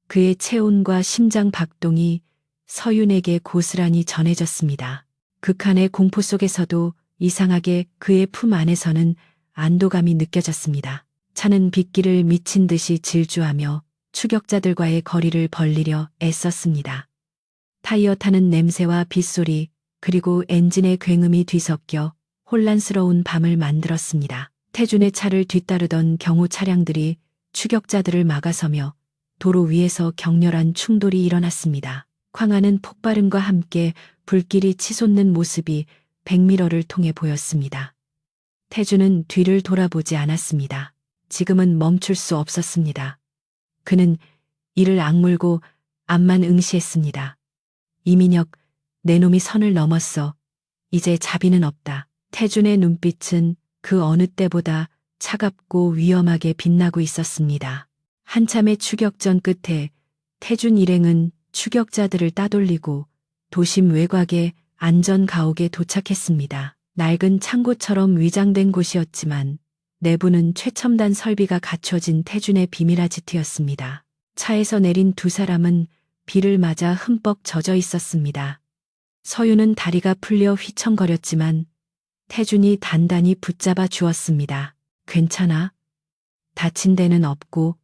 그의 체온과 심장 박동이 서윤에게 고스란히 전해졌습니다. 극한의 공포 속에서도 이상하게 그의 품 안에서는 안도감이 느껴졌습니다. 차는 빗길을 미친 듯이 질주하며 추격자들과의 거리를 벌리려 애썼습니다. 타이어 타는 냄새와 빗소리 그리고 엔진의 굉음이 뒤섞여 혼란스러운 밤을 만들었습니다. 태준의 차를 뒤따르던 경호 차량들이 추격자들을 막아서며 도로 위에서 격렬한 충돌이 일어났습니다. 쾅하는 폭발음과 함께 불길이 치솟는 모습이 백미러를 통해 보였습니다. 태준은 뒤를 돌아보지 않았습니다. 지금은 멈출 수 없었습니다. 그는 이를 악물고 앞만 응시했습니다. 이민혁, 내 놈이 선을 넘었어. 이제 자비는 없다. 태준의 눈빛은 그 어느 때보다 차갑고 위험하게 빛나고 있었습니다. 한참의 추격전 끝에 태준 일행은 추격자들을 따돌리고 도심 외곽의 안전 가옥에 도착했습니다. 낡은 창고처럼 위장된 곳이었지만 내부는 최첨단 설비가 갖춰진 태준의 비밀 아지트였습니다. 차에서 내린 두 사람은 비를 맞아 흠뻑 젖어 있었습니다. 서윤은 다리가 풀려 휘청거렸지만 태준이 단단히 붙잡아 주었습니다. 괜찮아? 다친 데는 없고?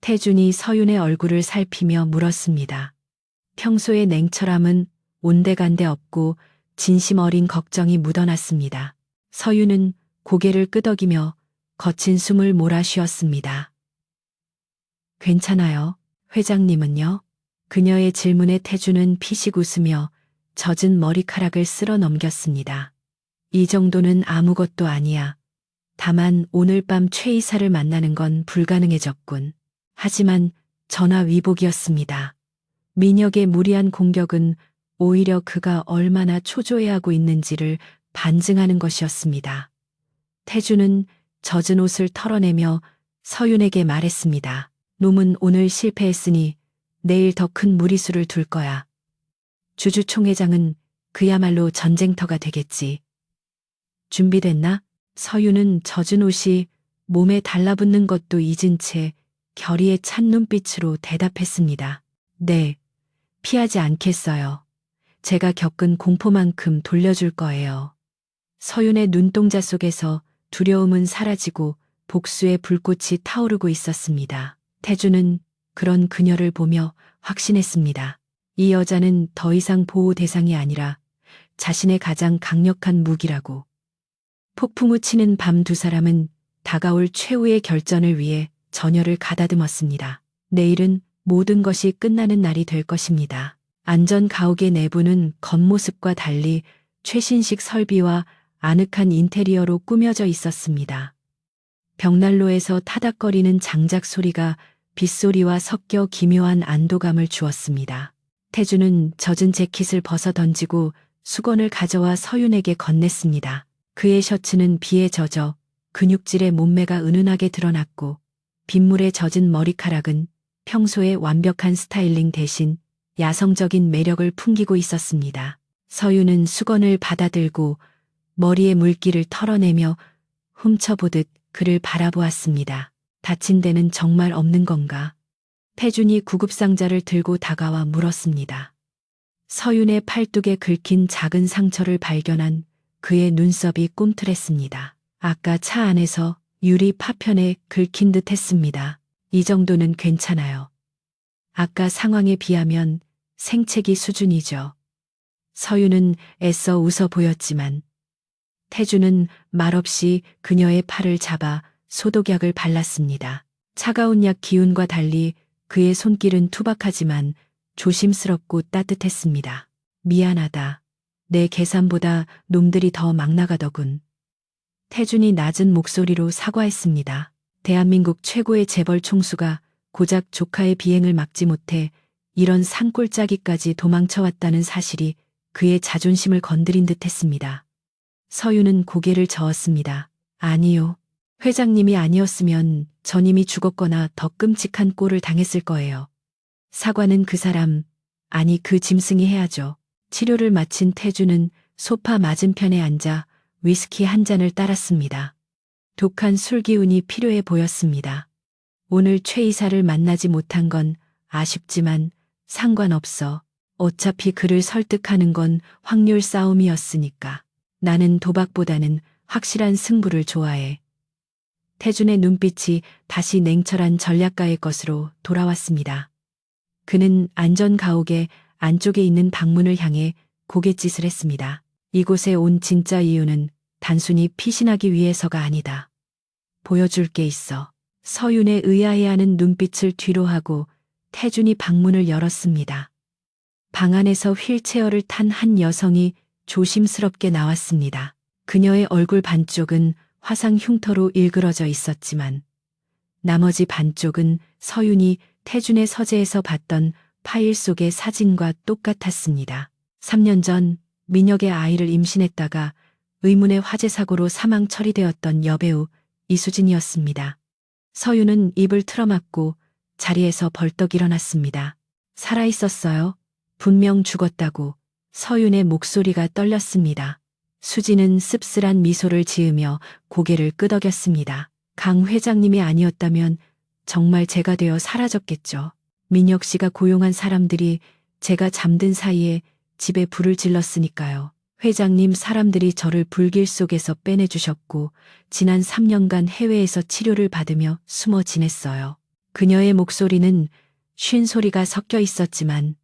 태준이 서윤의 얼굴을 살피며 물었습니다. 평소의 냉철함은 온데간데 없고 진심 어린 걱정이 묻어났습니다. 서윤은 고개를 끄덕이며 거친 숨을 몰아쉬었습니다. 괜찮아요. 회장님은요? 그녀의 질문에 태준은 피식 웃으며 젖은 머리카락을 쓸어 넘겼습니다. 이 정도는 아무것도 아니야. 다만 오늘 밤 최 이사를 만나는 건 불가능해졌군. 하지만 전화 위복이었습니다. 민혁의 무리한 공격은 오히려 그가 얼마나 초조해하고 있는지를 반증하는 것이었습니다. 태준은 젖은 옷을 털어내며 서윤에게 말했습니다. 놈은 오늘 실패했으니 내일 더 큰 무리수를 둘 거야. 주주총회장은 그야말로 전쟁터가 되겠지. 준비됐나? 서윤은 젖은 옷이 몸에 달라붙는 것도 잊은 채 결의에 찬 눈빛으로 대답했습니다. 네, 피하지 않겠어요. 제가 겪은 공포만큼 돌려줄 거예요. 서윤의 눈동자 속에서 두려움은 사라지고 복수의 불꽃이 타오르고 있었습니다. 태준은 그런 그녀를 보며 확신했습니다. 이 여자는 더 이상 보호 대상이 아니라 자신의 가장 강력한 무기라고. 폭풍우 치는 밤 두 사람은 다가올 최후의 결전을 위해 전열을 가다듬었습니다. 내일은 모든 것이 끝나는 날이 될 것입니다. 안전 가옥의 내부는 겉모습과 달리 최신식 설비와 아늑한 인테리어로 꾸며져 있었습니다. 벽난로에서 타닥거리는 장작 소리가 빗소리와 섞여 기묘한 안도감을 주었습니다. 태준은 젖은 재킷을 벗어 던지고 수건을 가져와 서윤에게 건넸습니다. 그의 셔츠는 비에 젖어 근육질의 몸매가 은은하게 드러났고 빗물에 젖은 머리카락은 평소의 완벽한 스타일링 대신 야성적인 매력을 풍기고 있었습니다. 서유는 수건을 받아들고 머리에 물기를 털어내며 훔쳐보듯 그를 바라보았습니다. 다친 데는 정말 없는 건가? 태준이 구급상자를 들고 다가와 물었습니다. 서윤의 팔뚝에 긁힌 작은 상처를 발견한 그의 눈썹이 꿈틀했습니다. 아까 차 안에서 유리 파편에 긁힌 듯 했습니다. 이 정도는 괜찮아요. 아까 상황에 비하면 생채기 수준이죠. 서윤은 애써 웃어 보였지만 태주는 말없이 그녀의 팔을 잡아 소독약을 발랐습니다. 차가운 약 기운과 달리 그의 손길은 투박하지만 조심스럽고 따뜻했습니다. 미안하다. 내 계산보다 놈들이 더 막 나가더군. 태준이 낮은 목소리로 사과했습니다. 대한민국 최고의 재벌 총수가 고작 조카의 비행을 막지 못해 이런 산골짜기까지 도망쳐왔다는 사실이 그의 자존심을 건드린 듯 했습니다. 서유는 고개를 저었습니다. 아니요. 회장님이 아니었으면 전 이미 죽었거나 더 끔찍한 꼴을 당했을 거예요. 사과는 그 사람, 아니 그 짐승이 해야죠. 치료를 마친 태주는 소파 맞은편에 앉아 위스키 한 잔을 따랐습니다. 독한 술 기운이 필요해 보였습니다. 오늘 최 이사를 만나지 못한 건 아쉽지만 상관없어. 어차피 그를 설득하는 건 확률 싸움이었으니까. 나는 도박보다는 확실한 승부를 좋아해. 태준의 눈빛이 다시 냉철한 전략가의 것으로 돌아왔습니다. 그는 안전가옥의 안쪽에 있는 방문을 향해 고갯짓을 했습니다. 이곳에 온 진짜 이유는 단순히 피신하기 위해서가 아니다. 보여줄 게 있어. 서윤의 의아해하는 눈빛을 뒤로 하고 태준이 방문을 열었습니다. 방 안에서 휠체어를 탄 한 여성이 조심스럽게 나왔습니다. 그녀의 얼굴 반쪽은 화상 흉터로 일그러져 있었지만 나머지 반쪽은 서윤이 태준의 서재에서 봤던 파일 속의 사진과 똑같았습니다. 3년 전 민혁의 아이를 임신했다가 의문의 화재 사고로 사망 처리되었던 여배우 이수진이었습니다. 서윤은 입을 틀어막고 자리에서 벌떡 일어났습니다. 살아있었어요. 분명 죽었다고. 서윤의 목소리가 떨렸습니다. 수진은 씁쓸한 미소를 지으며 고개를 끄덕였습니다. 강 회장님이 아니었다면 정말 제가 되어 사라졌겠죠. 민혁 씨가 고용한 사람들이 제가 잠든 사이에 집에 불을 질렀으니까요. 회장님 사람들이 저를 불길 속에서 빼내주셨고 지난 3년간 해외에서 치료를 받으며 숨어 지냈어요. 그녀의 목소리는 쉰 소리가 섞여 있었지만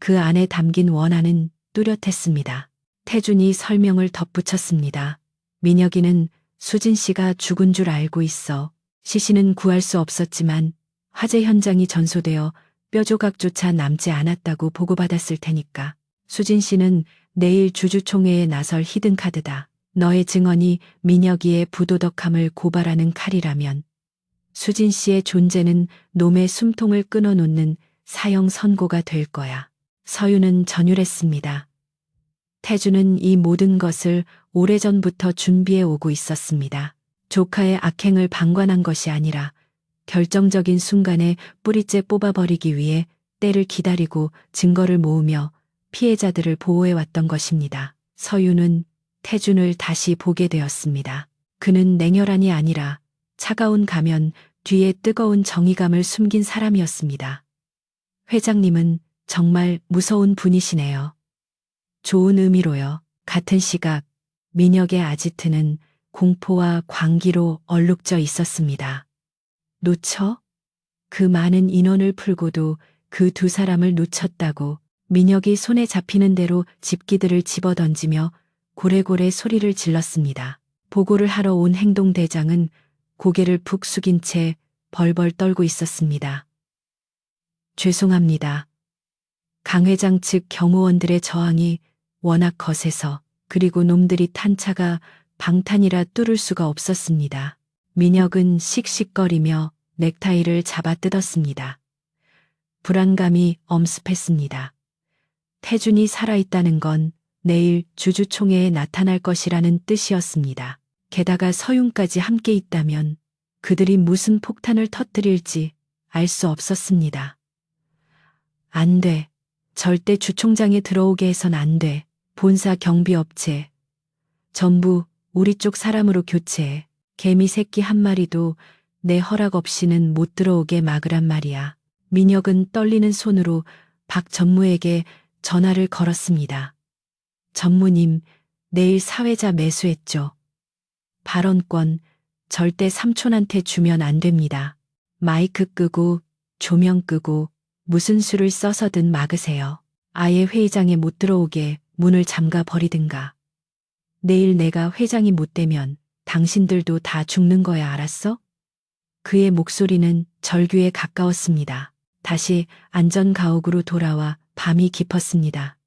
그 안에 담긴 원한은 뚜렷했습니다. 태준이 설명을 덧붙였습니다. 민혁이는 수진 씨가 죽은 줄 알고 있어. 시신은 구할 수 없었지만 화재 현장이 전소되어 뼈조각조차 남지 않았다고 보고받았을 테니까. 수진 씨는 내일 주주총회에 나설 히든카드다. 너의 증언이 민혁이의 부도덕함을 고발하는 칼이라면 수진 씨의 존재는 놈의 숨통을 끊어놓는 사형 선고가 될 거야. 서유는 전율했습니다. 태주는 이 모든 것을 오래전부터 준비해 오고 있었습니다. 조카의 악행을 방관한 것이 아니라 결정적인 순간에 뿌리째 뽑아버리기 위해 때를 기다리고 증거를 모으며 피해자들을 보호해왔던 것입니다. 서유는 태준을 다시 보게 되었습니다. 그는 냉혈한이 아니라 차가운 가면 뒤에 뜨거운 정의감을 숨긴 사람이었습니다. 회장님은 정말 무서운 분이시네요. 좋은 의미로요. 같은 시각 민혁의 아지트는 공포와 광기로 얼룩져 있었습니다. 놓쳐? 그 많은 인원을 풀고도 그 두 사람을 놓쳤다고. 민혁이 손에 잡히는 대로 집기들을 집어던지며 고래고래 소리를 질렀습니다. 보고를 하러 온 행동대장은 고개를 푹 숙인 채 벌벌 떨고 있었습니다. 죄송합니다. 강 회장 측 경호원들의 저항이 워낙 거세서 그리고 놈들이 탄 차가 방탄이라 뚫을 수가 없었습니다. 민혁은 씩씩거리며 넥타이를 잡아 뜯었습니다. 불안감이 엄습했습니다. 태준이 살아있다는 건 내일 주주총회에 나타날 것이라는 뜻이었습니다. 게다가 서윤까지 함께 있다면 그들이 무슨 폭탄을 터뜨릴지 알 수 없었습니다. 안 돼. 절대 주총장에 들어오게 해선 안 돼. 본사 경비업체. 전부 우리 쪽 사람으로 교체해. 개미 새끼 한 마리도 내 허락 없이는 못 들어오게 막으란 말이야. 민혁은 떨리는 손으로 박 전무에게 전화를 걸었습니다. 전무님, 내일 사회자 매수했죠. 발언권 절대 삼촌한테 주면 안 됩니다. 마이크 끄고 조명 끄고 무슨 수를 써서든 막으세요. 아예 회의장에 못 들어오게 문을 잠가 버리든가. 내일 내가 회장이 못 되면 당신들도 다 죽는 거야, 알았어? 그의 목소리는 절규에 가까웠습니다. 다시 안전가옥으로 돌아와 밤이 깊었습니다.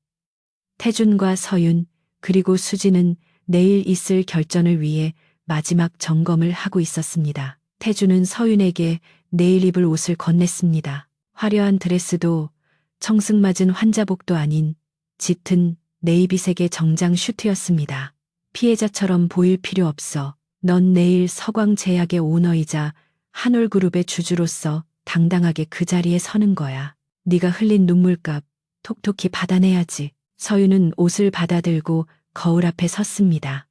태준과 서윤 그리고 수지는 내일 있을 결전을 위해 마지막 점검을 하고 있었습니다. 태준은 서윤에게 내일 입을 옷을 건넸습니다. 화려한 드레스도 청승맞은 환자복도 아닌 짙은 네이비색의 정장 슈트였습니다. 피해자처럼 보일 필요 없어. 넌 내일 서광제약의 오너이자 한올그룹의 주주로서 당당하게 그 자리에 서는 거야. 네가 흘린 눈물값 톡톡히 받아내야지. 서윤은 옷을 받아들고 거울 앞에 섰습니다.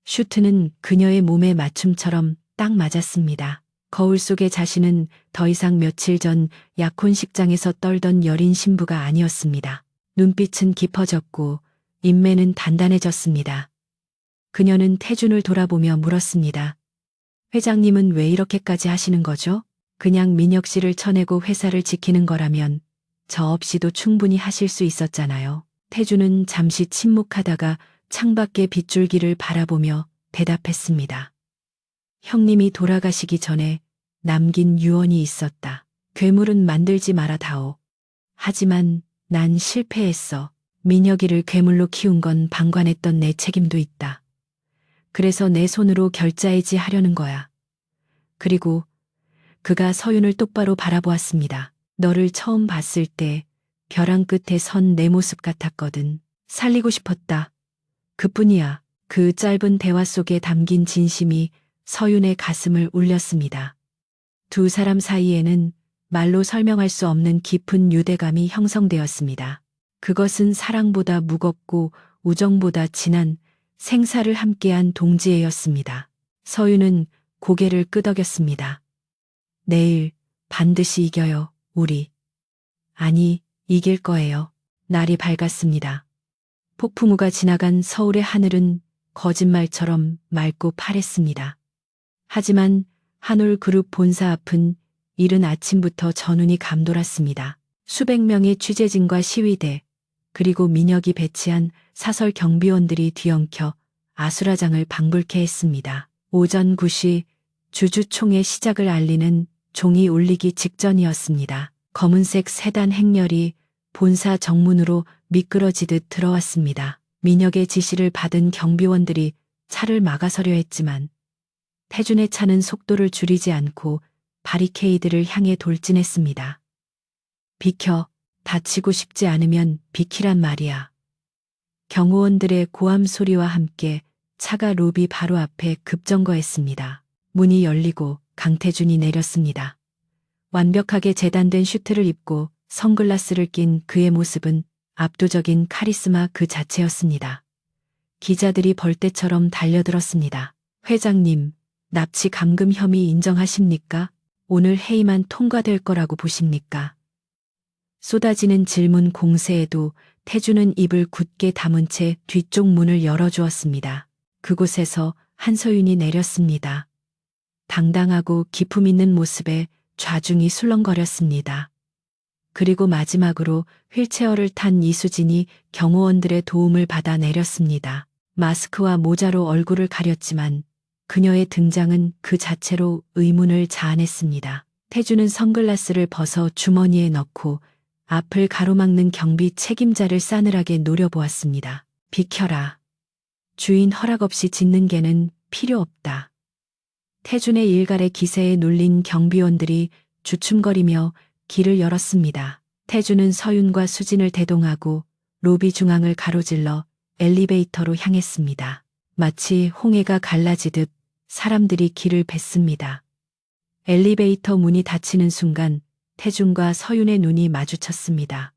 슈트는 그녀의 몸에 맞춤처럼 딱 맞았습니다. 거울 속의 자신은 더 이상 며칠 전 약혼식장에서 떨던 여린 신부가 아니었습니다. 눈빛은 깊어졌고 인매는 단단해졌습니다. 그녀는 태준을 돌아보며 물었습니다. 회장님은 왜 이렇게까지 하시는 거죠? 그냥 민혁 씨를 쳐내고 회사를 지키는 거라면 저 없이도 충분히 하실 수 있었잖아요. 태준은 잠시 침묵하다가 창밖의 빗줄기를 바라보며 대답했습니다. 형님이 돌아가시기 전에 남긴 유언이 있었다. 괴물은 만들지 마라 다오. 하지만 난 실패했어. 민혁이를 괴물로 키운 건 방관했던 내 책임도 있다. 그래서 내 손으로 결자해지 하려는 거야. 그리고 그가 서윤을 똑바로 바라보았습니다. 너를 처음 봤을 때 벼랑 끝에 선 내 모습 같았거든. 살리고 싶었다. 그뿐이야. 그 짧은 대화 속에 담긴 진심이 서윤의 가슴을 울렸습니다. 두 사람 사이에는 말로 설명할 수 없는 깊은 유대감이 형성되었습니다. 그것은 사랑보다 무겁고 우정보다 진한 생사를 함께한 동지애였습니다. 서윤은 고개를 끄덕였습니다. 내일 반드시 이겨요, 우리. 아니, 이길 거예요. 날이 밝았습니다. 폭풍우가 지나간 서울의 하늘은 거짓말처럼 맑고 파랬습니다. 하지만 한올그룹 본사 앞은 이른 아침부터 전운이 감돌았습니다. 수백 명의 취재진과 시위대, 그리고 민혁이 배치한 사설 경비원들이 뒤엉켜 아수라장을 방불케 했습니다. 오전 9시 주주총회 시작을 알리는 종이 울리기 직전이었습니다. 검은색 세단 행렬이 본사 정문으로 미끄러지듯 들어왔습니다. 민혁의 지시를 받은 경비원들이 차를 막아서려 했지만 태준의 차는 속도를 줄이지 않고 바리케이드를 향해 돌진했습니다. 비켜, 다치고 싶지 않으면 비키란 말이야. 경호원들의 고함 소리와 함께 차가 로비 바로 앞에 급정거했습니다. 문이 열리고 강태준이 내렸습니다. 완벽하게 재단된 슈트를 입고 선글라스를 낀 그의 모습은 압도적인 카리스마 그 자체였습니다. 기자들이 벌떼처럼 달려들었습니다. 회장님, 납치 감금 혐의 인정하십니까? 오늘 회의만 통과될 거라고 보십니까? 쏟아지는 질문 공세에도 태준은 입을 굳게 다문 채 뒤쪽 문을 열어주었습니다. 그곳에서 한서윤이 내렸습니다. 당당하고 기품 있는 모습에 좌중이 술렁거렸습니다. 그리고 마지막으로 휠체어를 탄 이수진이 경호원들의 도움을 받아 내렸습니다. 마스크와 모자로 얼굴을 가렸지만 그녀의 등장은 그 자체로 의문을 자아냈습니다. 태준은 선글라스를 벗어 주머니에 넣고 앞을 가로막는 경비 책임자를 싸늘하게 노려보았습니다. 비켜라. 주인 허락 없이 짖는 개는 필요 없다. 태준의 일갈의 기세에 눌린 경비원들이 주춤거리며 길을 열었습니다. 태준은 서윤과 수진을 대동하고 로비 중앙을 가로질러 엘리베이터로 향했습니다. 마치 홍해가 갈라지듯 사람들이 길을 뱄습니다. 엘리베이터 문이 닫히는 순간 태준과 서윤의 눈이 마주쳤습니다.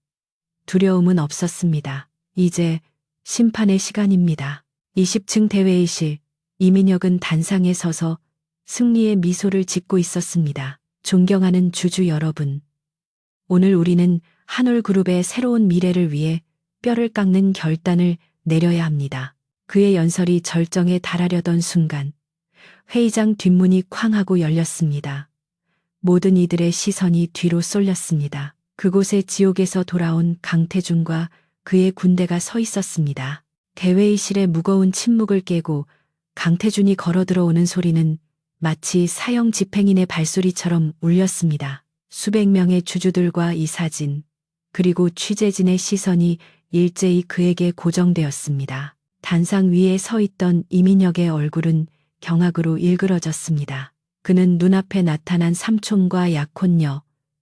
두려움은 없었습니다. 이제 심판의 시간입니다. 20층 대회의실, 이민혁은 단상에 서서 승리의 미소를 짓고 있었습니다. 존경하는 주주 여러분. 오늘 우리는 한올그룹의 새로운 미래를 위해 뼈를 깎는 결단을 내려야 합니다. 그의 연설이 절정에 달하려던 순간 회의장 뒷문이 쾅 하고 열렸습니다. 모든 이들의 시선이 뒤로 쏠렸습니다. 그곳에 지옥에서 돌아온 강태준과 그의 군대가 서 있었습니다. 대회의실의 무거운 침묵을 깨고 강태준이 걸어 들어오는 소리는 마치 사형 집행인의 발소리처럼 울렸습니다. 수백 명의 주주들과 이사진, 그리고 취재진의 시선이 일제히 그에게 고정되었습니다. 단상 위에 서 있던 이민혁의 얼굴은 경악으로 일그러졌습니다. 그는 눈앞에 나타난 삼촌과 약혼녀,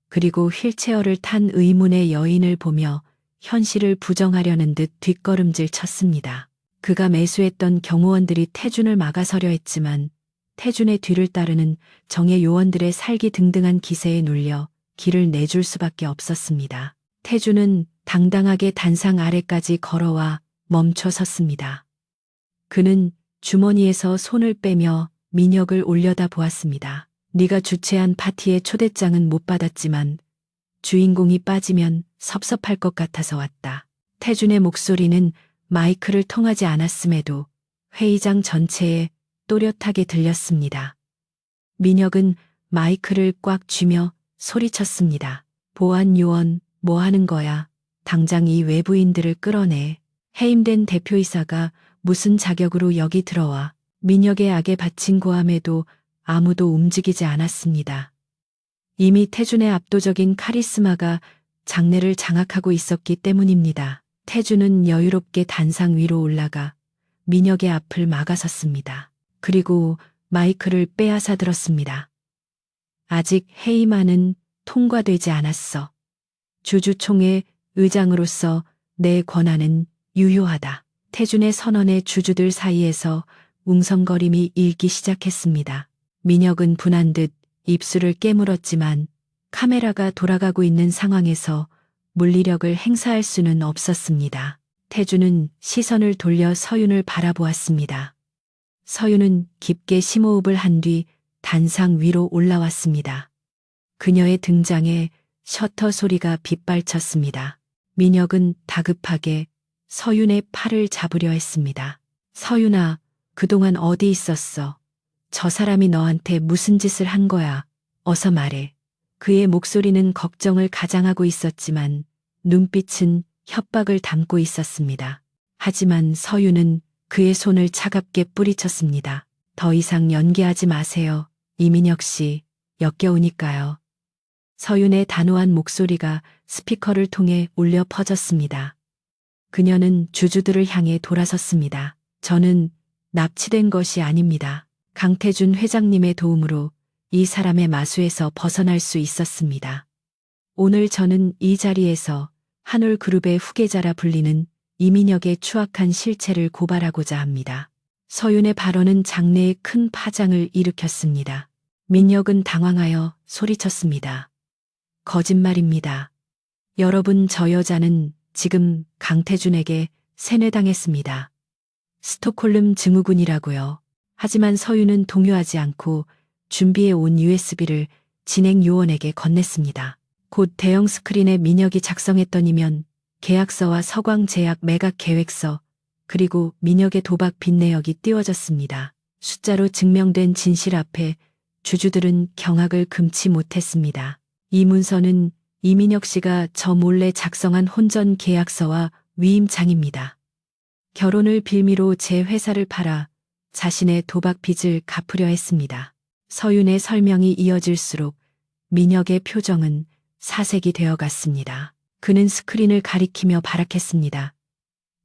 그리고 휠체어를 탄 의문의 여인을 보며 현실을 부정하려는 듯 뒷걸음질 쳤습니다. 그가 매수했던 경호원들이 태준을 막아서려 했지만 태준의 뒤를 따르는 정예 요원들의 살기등등한 기세에 눌려 길을 내줄 수밖에 없었습니다. 태준은 당당하게 단상 아래까지 걸어와 멈춰 섰습니다. 그는 주머니에서 손을 빼며 민혁을 올려다 보았습니다. 네가 주최한 파티의 초대장은 못 받았지만 주인공이 빠지면 섭섭할 것 같아서 왔다. 태준의 목소리는 마이크를 통하지 않았음에도 회의장 전체에 또렷하게 들렸습니다. 민혁은 마이크를 꽉 쥐며 소리쳤습니다. 보안 요원, 뭐 하는 거야? 당장 이 외부인들을 끌어내. 해임된 대표이사가 무슨 자격으로 여기 들어와. 민혁의 악에 바친 고함에도 아무도 움직이지 않았습니다. 이미 태준의 압도적인 카리스마가 장내를 장악하고 있었기 때문입니다. 태준은 여유롭게 단상 위로 올라가 민혁의 앞을 막아섰습니다. 그리고 마이크를 빼앗아 들었습니다. 아직 해임안은 통과되지 않았어. 주주총회 의장으로서 내 권한은 유효하다. 태준의 선언에 주주들 사이에서 웅성거림이 일기 시작했습니다. 민혁은 분한 듯 입술을 깨물었지만 카메라가 돌아가고 있는 상황에서 물리력을 행사할 수는 없었습니다. 태준은 시선을 돌려 서윤을 바라보았습니다. 서윤은 깊게 심호흡을 한 뒤 단상 위로 올라왔습니다. 그녀의 등장에 셔터 소리가 빗발쳤습니다. 민혁은 다급하게 서윤의 팔을 잡으려 했습니다. 서윤아, 그동안 어디 있었어? 저 사람이 너한테 무슨 짓을 한 거야? 어서 말해. 그의 목소리는 걱정을 가장하고 있었지만 눈빛은 협박을 담고 있었습니다. 하지만 서윤은 그의 손을 차갑게 뿌리쳤습니다. 더 이상 연기하지 마세요. 이민혁 씨, 역겨우니까요. 서윤의 단호한 목소리가 스피커를 통해 울려 퍼졌습니다. 그녀는 주주들을 향해 돌아섰습니다. 저는 납치된 것이 아닙니다. 강태준 회장님의 도움으로 이 사람의 마수에서 벗어날 수 있었습니다. 오늘 저는 이 자리에서 한올그룹의 후계자라 불리는 이민혁의 추악한 실체를 고발하고자 합니다. 서윤의 발언은 장내에 큰 파장을 일으켰습니다. 민혁은 당황하여 소리쳤습니다. 거짓말입니다. 여러분, 저 여자는 지금 강태준에게 세뇌당했습니다. 스톡홀름 증후군이라고요. 하지만 서윤은 동요하지 않고 준비해 온 USB를 진행 요원에게 건넸습니다. 곧 대형 스크린에 민혁이 작성했던 이면, 계약서와 서광제약 매각 계획서, 그리고 민혁의 도박 빚내역이 띄워졌습니다. 숫자로 증명된 진실 앞에 주주들은 경악을 금치 못했습니다. 이 문서는 이민혁 씨가 저 몰래 작성한 혼전 계약서와 위임장입니다. 결혼을 빌미로 제 회사를 팔아 자신의 도박 빚을 갚으려 했습니다. 서윤의 설명이 이어질수록 민혁의 표정은 사색이 되어 갔습니다. 그는 스크린을 가리키며 발악했습니다.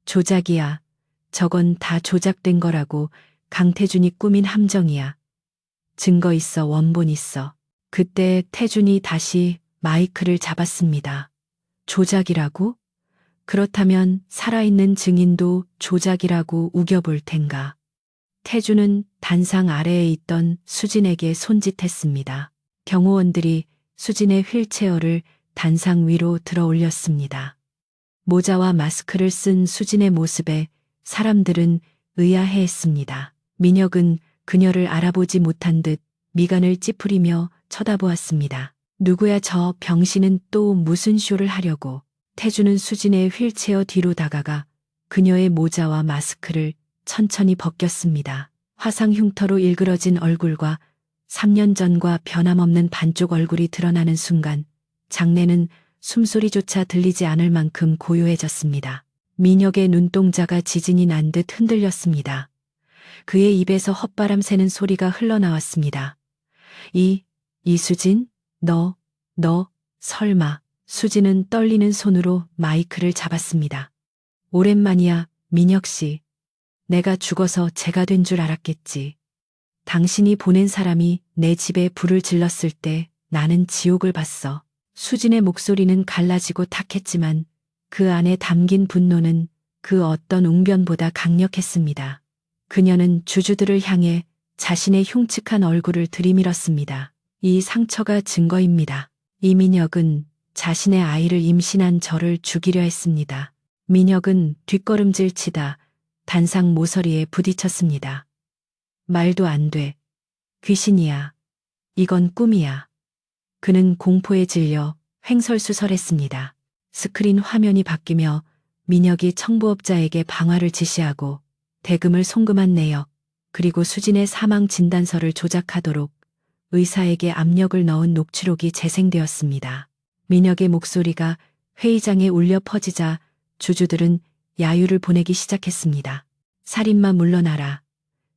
조작이야. 저건 다 조작된 거라고. 강태준이 꾸민 함정이야. 증거 있어, 원본 있어. 그때 태준이 다시 마이크를 잡았습니다. 조작이라고? 그렇다면 살아있는 증인도 조작이라고 우겨볼 텐가. 태준은 단상 아래에 있던 수진에게 손짓했습니다. 경호원들이 수진의 휠체어를 단상 위로 들어 올렸습니다. 모자와 마스크를 쓴 수진의 모습에 사람들은 의아해했습니다. 민혁은 그녀를 알아보지 못한 듯 미간을 찌푸리며 쳐다보았습니다. 누구야 저 병신은 또 무슨 쇼를 하려고. 태주는 수진의 휠체어 뒤로 다가가 그녀의 모자와 마스크를 천천히 벗겼습니다. 화상 흉터로 일그러진 얼굴과 3년 전과 변함없는 반쪽 얼굴이 드러나는 순간 장내는 숨소리조차 들리지 않을 만큼 고요해졌습니다. 민혁의 눈동자가 지진이 난 듯 흔들렸습니다. 그의 입에서 헛바람 새는 소리가 흘러나왔습니다. 이수진? 너, 설마. 수진은 떨리는 손으로 마이크를 잡았습니다. 오랜만이야, 민혁 씨. 내가 죽어서 재가 된 줄 알았겠지. 당신이 보낸 사람이 내 집에 불을 질렀을 때 나는 지옥을 봤어. 수진의 목소리는 갈라지고 탁했지만 그 안에 담긴 분노는 그 어떤 웅변보다 강력했습니다. 그녀는 주주들을 향해 자신의 흉측한 얼굴을 들이밀었습니다. 이 상처가 증거입니다. 이민혁은 자신의 아이를 임신한 저를 죽이려 했습니다. 민혁은 뒷걸음질 치다 단상 모서리에 부딪혔습니다. 말도 안 돼. 귀신이야. 이건 꿈이야. 그는 공포에 질려 횡설수설했습니다. 스크린 화면이 바뀌며 민혁이 청부업자에게 방화를 지시하고 대금을 송금한 내역, 그리고 수진의 사망 진단서를 조작하도록 의사에게 압력을 넣은 녹취록이 재생되었습니다. 민혁의 목소리가 회의장에 울려 퍼지자 주주들은 야유를 보내기 시작했습니다. 살인마 물러나라.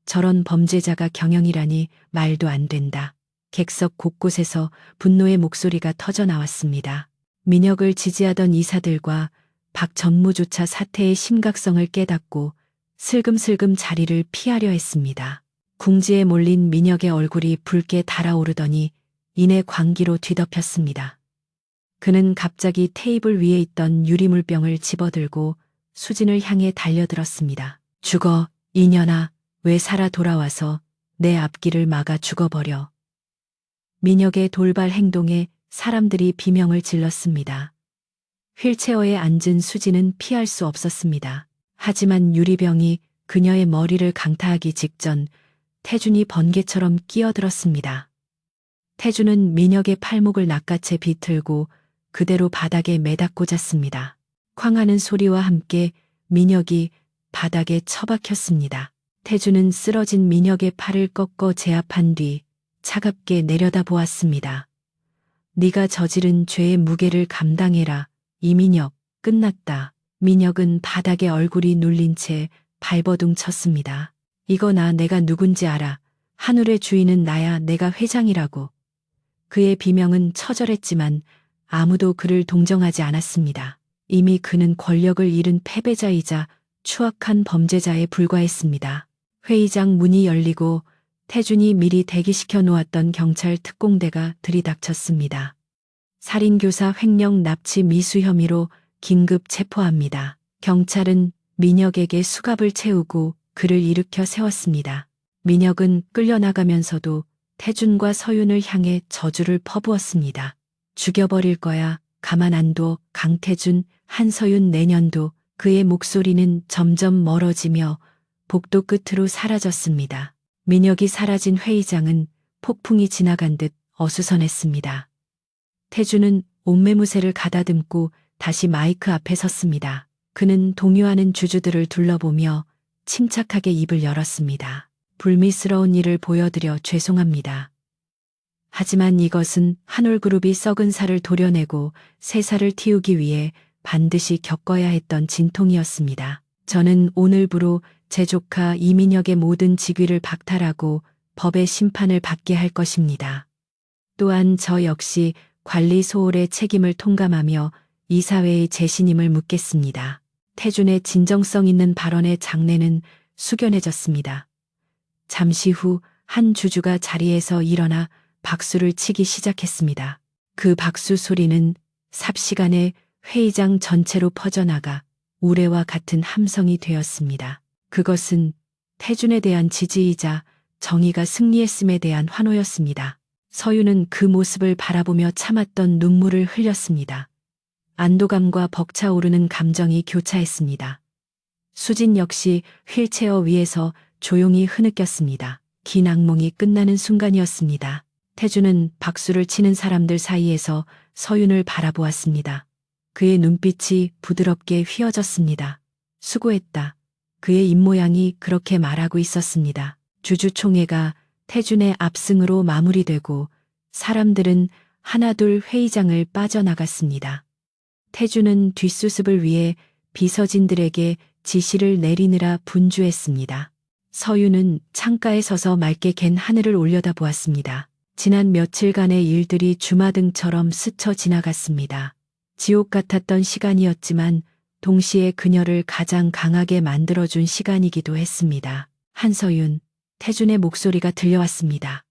저런 범죄자가 경영이라니 말도 안 된다. 객석 곳곳에서 분노의 목소리가 터져 나왔습니다. 민혁을 지지하던 이사들과 박 전무조차 사태의 심각성을 깨닫고 슬금슬금 자리를 피하려 했습니다. 궁지에 몰린 민혁의 얼굴이 붉게 달아오르더니 이내 광기로 뒤덮였습니다. 그는 갑자기 테이블 위에 있던 유리물병을 집어들고 수진을 향해 달려들었습니다. 죽어, 이년아. 왜 살아 돌아와서 내 앞길을 막아 죽어버려. 민혁의 돌발 행동에 사람들이 비명을 질렀습니다. 휠체어에 앉은 수진은 피할 수 없었습니다. 하지만 유리병이 그녀의 머리를 강타하기 직전 태준이 번개처럼 끼어들었습니다. 태준은 민혁의 팔목을 낚아채 비틀고 그대로 바닥에 매다 꽂았습니다. 쾅하는 소리와 함께 민혁이 바닥에 처박혔습니다. 태준은 쓰러진 민혁의 팔을 꺾어 제압한 뒤 차갑게 내려다보았습니다. 네가 저지른 죄의 무게를 감당해라. 이민혁, 끝났다. 민혁은 바닥에 얼굴이 눌린 채 발버둥 쳤습니다. 이거 내가 누군지 알아. 한울의 주인은 나야. 내가 회장이라고. 그의 비명은 처절했지만 아무도 그를 동정하지 않았습니다. 이미 그는 권력을 잃은 패배자이자 추악한 범죄자에 불과했습니다. 회의장 문이 열리고 태준이 미리 대기시켜 놓았던 경찰 특공대가 들이닥쳤습니다. 살인교사 횡령 납치 미수 혐의로 긴급 체포합니다. 경찰은 민혁에게 수갑을 채우고 그를 일으켜 세웠습니다. 민혁은 끌려나가면서도 태준과 서윤을 향해 저주를 퍼부었습니다. 죽여버릴 거야. 가만 안 둬. 강태준, 한서윤. 내년도. 그의 목소리는 점점 멀어지며 복도 끝으로 사라졌습니다. 민혁이 사라진 회의장은 폭풍이 지나간 듯 어수선했습니다. 태준은 옷매무새를 가다듬고 다시 마이크 앞에 섰습니다. 그는 동요하는 주주들을 둘러보며 침착하게 입을 열었습니다. 불미스러운 일을 보여드려 죄송합니다. 하지만 이것은 한올그룹이 썩은 살을 도려내고 새 살을 틔우기 위해 반드시 겪어야 했던 진통이었습니다. 저는 오늘부로 제 조카 이민혁의 모든 직위를 박탈하고 법의 심판을 받게 할 것입니다. 또한 저 역시 관리 소홀의 책임을 통감하며 이사회의 재신임을 묻겠습니다. 태준의 진정성 있는 발언에 장내는 숙연해졌습니다. 잠시 후 한 주주가 자리에서 일어나 박수를 치기 시작했습니다. 그 박수 소리는 삽시간에 회의장 전체로 퍼져나가 우레와 같은 함성이 되었습니다. 그것은 태준에 대한 지지이자 정의가 승리했음에 대한 환호였습니다. 서윤은 그 모습을 바라보며 참았던 눈물을 흘렸습니다. 안도감과 벅차오르는 감정이 교차했습니다. 수진 역시 휠체어 위에서 조용히 흐느꼈습니다. 긴 악몽이 끝나는 순간이었습니다. 태주는 박수를 치는 사람들 사이에서 서윤을 바라보았습니다. 그의 눈빛이 부드럽게 휘어졌습니다. 수고했다. 그의 입모양이 그렇게 말하고 있었습니다. 주주총회가 태준의 압승으로 마무리되고 사람들은 하나둘 회의장을 빠져나갔습니다. 태준은 뒷수습을 위해 비서진들에게 지시를 내리느라 분주했습니다. 서윤은 창가에 서서 맑게 갠 하늘을 올려다보았습니다. 지난 며칠간의 일들이 주마등처럼 스쳐 지나갔습니다. 지옥 같았던 시간이었지만 동시에 그녀를 가장 강하게 만들어준 시간이기도 했습니다. 한서윤, 태준의 목소리가 들려왔습니다.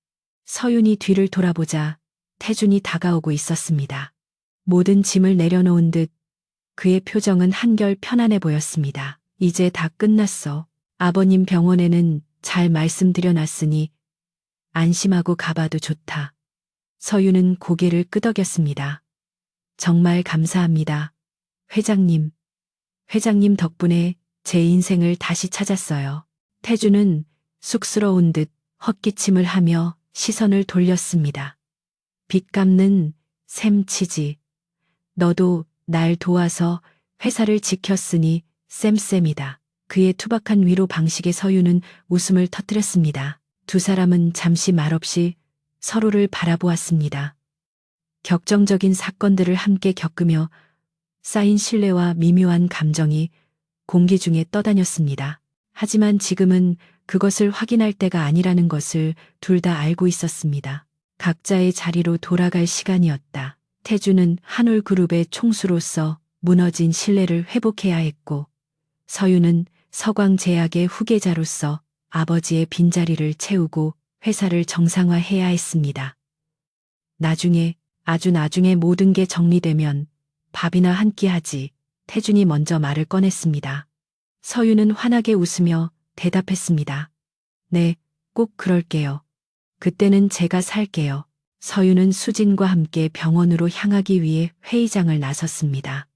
서윤이 뒤를 돌아보자 태준이 다가오고 있었습니다. 모든 짐을 내려놓은 듯 그의 표정은 한결 편안해 보였습니다. 이제 다 끝났어. 아버님 병원에는 잘 말씀드려놨으니 안심하고 가봐도 좋다. 서윤은 고개를 끄덕였습니다. 정말 감사합니다. 회장님. 회장님 덕분에 제 인생을 다시 찾았어요. 태주는 쑥스러운 듯 헛기침을 하며 시선을 돌렸습니다. 빚 갚는 셈치지. 너도 날 도와서 회사를 지켰으니 쌤쌤이다. 그의 투박한 위로 방식에 서윤은 웃음을 터뜨렸습니다. 두 사람은 잠시 말없이 서로를 바라보았습니다. 격정적인 사건들을 함께 겪으며 쌓인 신뢰와 미묘한 감정이 공기 중에 떠다녔습니다. 하지만 지금은 그것을 확인할 때가 아니라는 것을 둘 다 알고 있었습니다. 각자의 자리로 돌아갈 시간이었다. 태주는 한올그룹의 총수로서 무너진 신뢰를 회복해야 했고, 서윤은 서광제약의 후계자로서 아버지의 빈자리를 채우고 회사를 정상화해야 했습니다. 나중에, 아주 나중에 모든 게 정리되면 밥이나 한 끼 하지. 태준이 먼저 말을 꺼냈습니다. 서윤은 환하게 웃으며 대답했습니다. 네, 꼭 그럴게요. 그때는 제가 살게요. 서윤은 수진과 함께 병원으로 향하기 위해 회의장을 나섰습니다.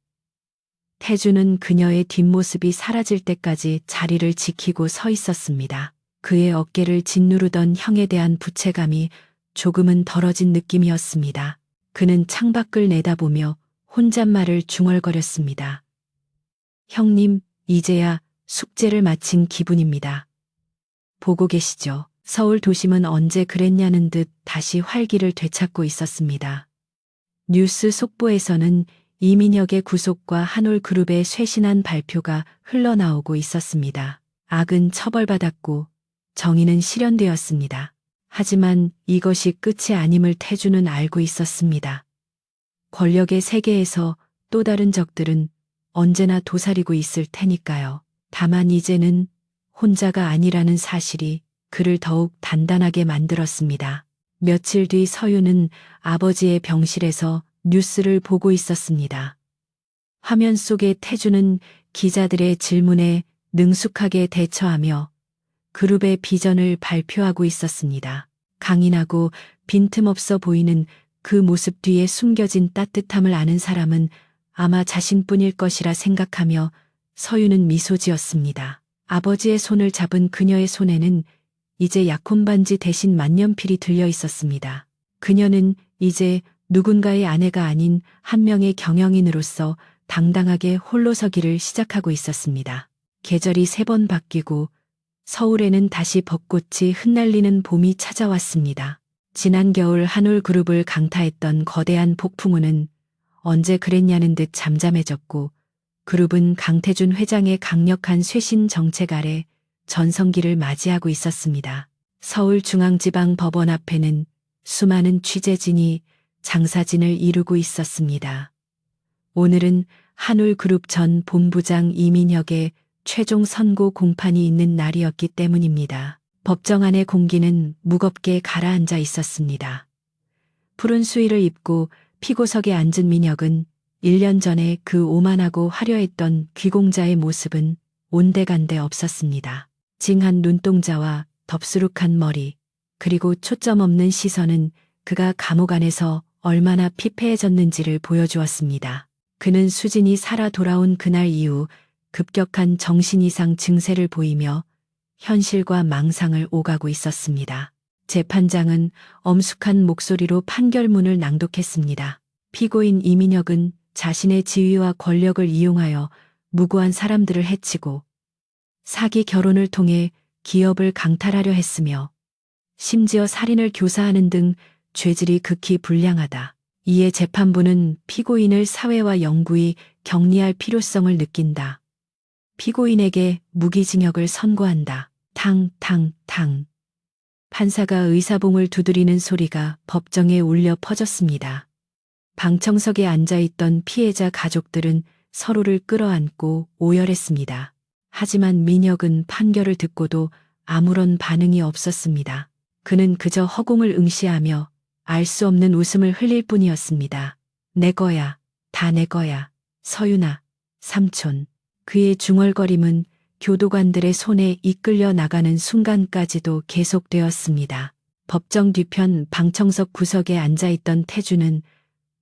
태주는 그녀의 뒷모습이 사라질 때까지 자리를 지키고 서 있었습니다. 그의 어깨를 짓누르던 형에 대한 부채감이 조금은 덜어진 느낌이었습니다. 그는 창밖을 내다보며 혼잣말을 중얼거렸습니다. 형님, 이제야 숙제를 마친 기분입니다. 보고 계시죠? 서울 도심은 언제 그랬냐는 듯 다시 활기를 되찾고 있었습니다. 뉴스 속보에서는 이민혁의 구속과 한올그룹의 쇄신한 발표가 흘러나오고 있었습니다. 악은 처벌받았고 정의는 실현되었습니다. 하지만 이것이 끝이 아님을 태주는 알고 있었습니다. 권력의 세계에서 또 다른 적들은 언제나 도사리고 있을 테니까요. 다만 이제는 혼자가 아니라는 사실이 그를 더욱 단단하게 만들었습니다. 며칠 뒤 서윤은 아버지의 병실에서 뉴스를 보고 있었습니다. 화면 속의 태주는 기자들의 질문에 능숙하게 대처하며 그룹의 비전을 발표하고 있었습니다. 강인하고 빈틈없어 보이는 그 모습 뒤에 숨겨진 따뜻함을 아는 사람은 아마 자신뿐일 것이라 생각하며 서윤은 미소 지었습니다. 아버지의 손을 잡은 그녀의 손에는 이제 약혼 반지 대신 만년필이 들려 있었습니다. 그녀는 이제 누군가의 아내가 아닌 한 명의 경영인으로서 당당하게 홀로 서기를 시작하고 있었습니다. 계절이 3번 바뀌고 서울에는 다시 벚꽃이 흩날리는 봄이 찾아왔습니다. 지난 겨울 한올그룹을 강타했던 거대한 폭풍우는 언제 그랬냐는 듯 잠잠해졌고 그룹은 강태준 회장의 강력한 쇄신 정책 아래 전성기를 맞이하고 있었습니다. 서울중앙지방법원 앞에는 수많은 취재진이 장사진을 이루고 있었습니다. 오늘은 한올그룹 전 본부장 이민혁의 최종 선고 공판이 있는 날이었기 때문입니다. 법정 안의 공기는 무겁게 가라앉아 있었습니다. 푸른 수의를 입고 피고석에 앉은 민혁은 1년 전에 그 오만하고 화려했던 귀공자의 모습은 온데간데 없었습니다. 징한 눈동자와 덥수룩한 머리, 그리고 초점 없는 시선은 그가 감옥 안에서 얼마나 피폐해졌는지를 보여주었습니다. 그는 수진이 살아 돌아온 그날 이후 급격한 정신 이상 증세를 보이며 현실과 망상을 오가고 있었습니다. 재판장은 엄숙한 목소리로 판결문을 낭독했습니다. 피고인 이민혁은 자신의 지위와 권력을 이용하여 무고한 사람들을 해치고 사기 결혼을 통해 기업을 강탈하려 했으며 심지어 살인을 교사하는 등 죄질이 극히 불량하다. 이에 재판부는 피고인을 사회와 영구히 격리할 필요성을 느낀다. 피고인에게 무기징역을 선고한다. 탕탕탕. 판사가 의사봉을 두드리는 소리가 법정에 울려 퍼졌습니다. 방청석에 앉아있던 피해자 가족들은 서로를 끌어안고 오열했습니다. 하지만 민혁은 판결을 듣고도 아무런 반응이 없었습니다. 그는 그저 허공을 응시하며 알 수 없는 웃음을 흘릴 뿐이었습니다. 내 거야, 다 내 거야, 서윤아, 삼촌. 그의 중얼거림은 교도관들의 손에 이끌려 나가는 순간까지도 계속되었습니다. 법정 뒤편 방청석 구석에 앉아있던 태주는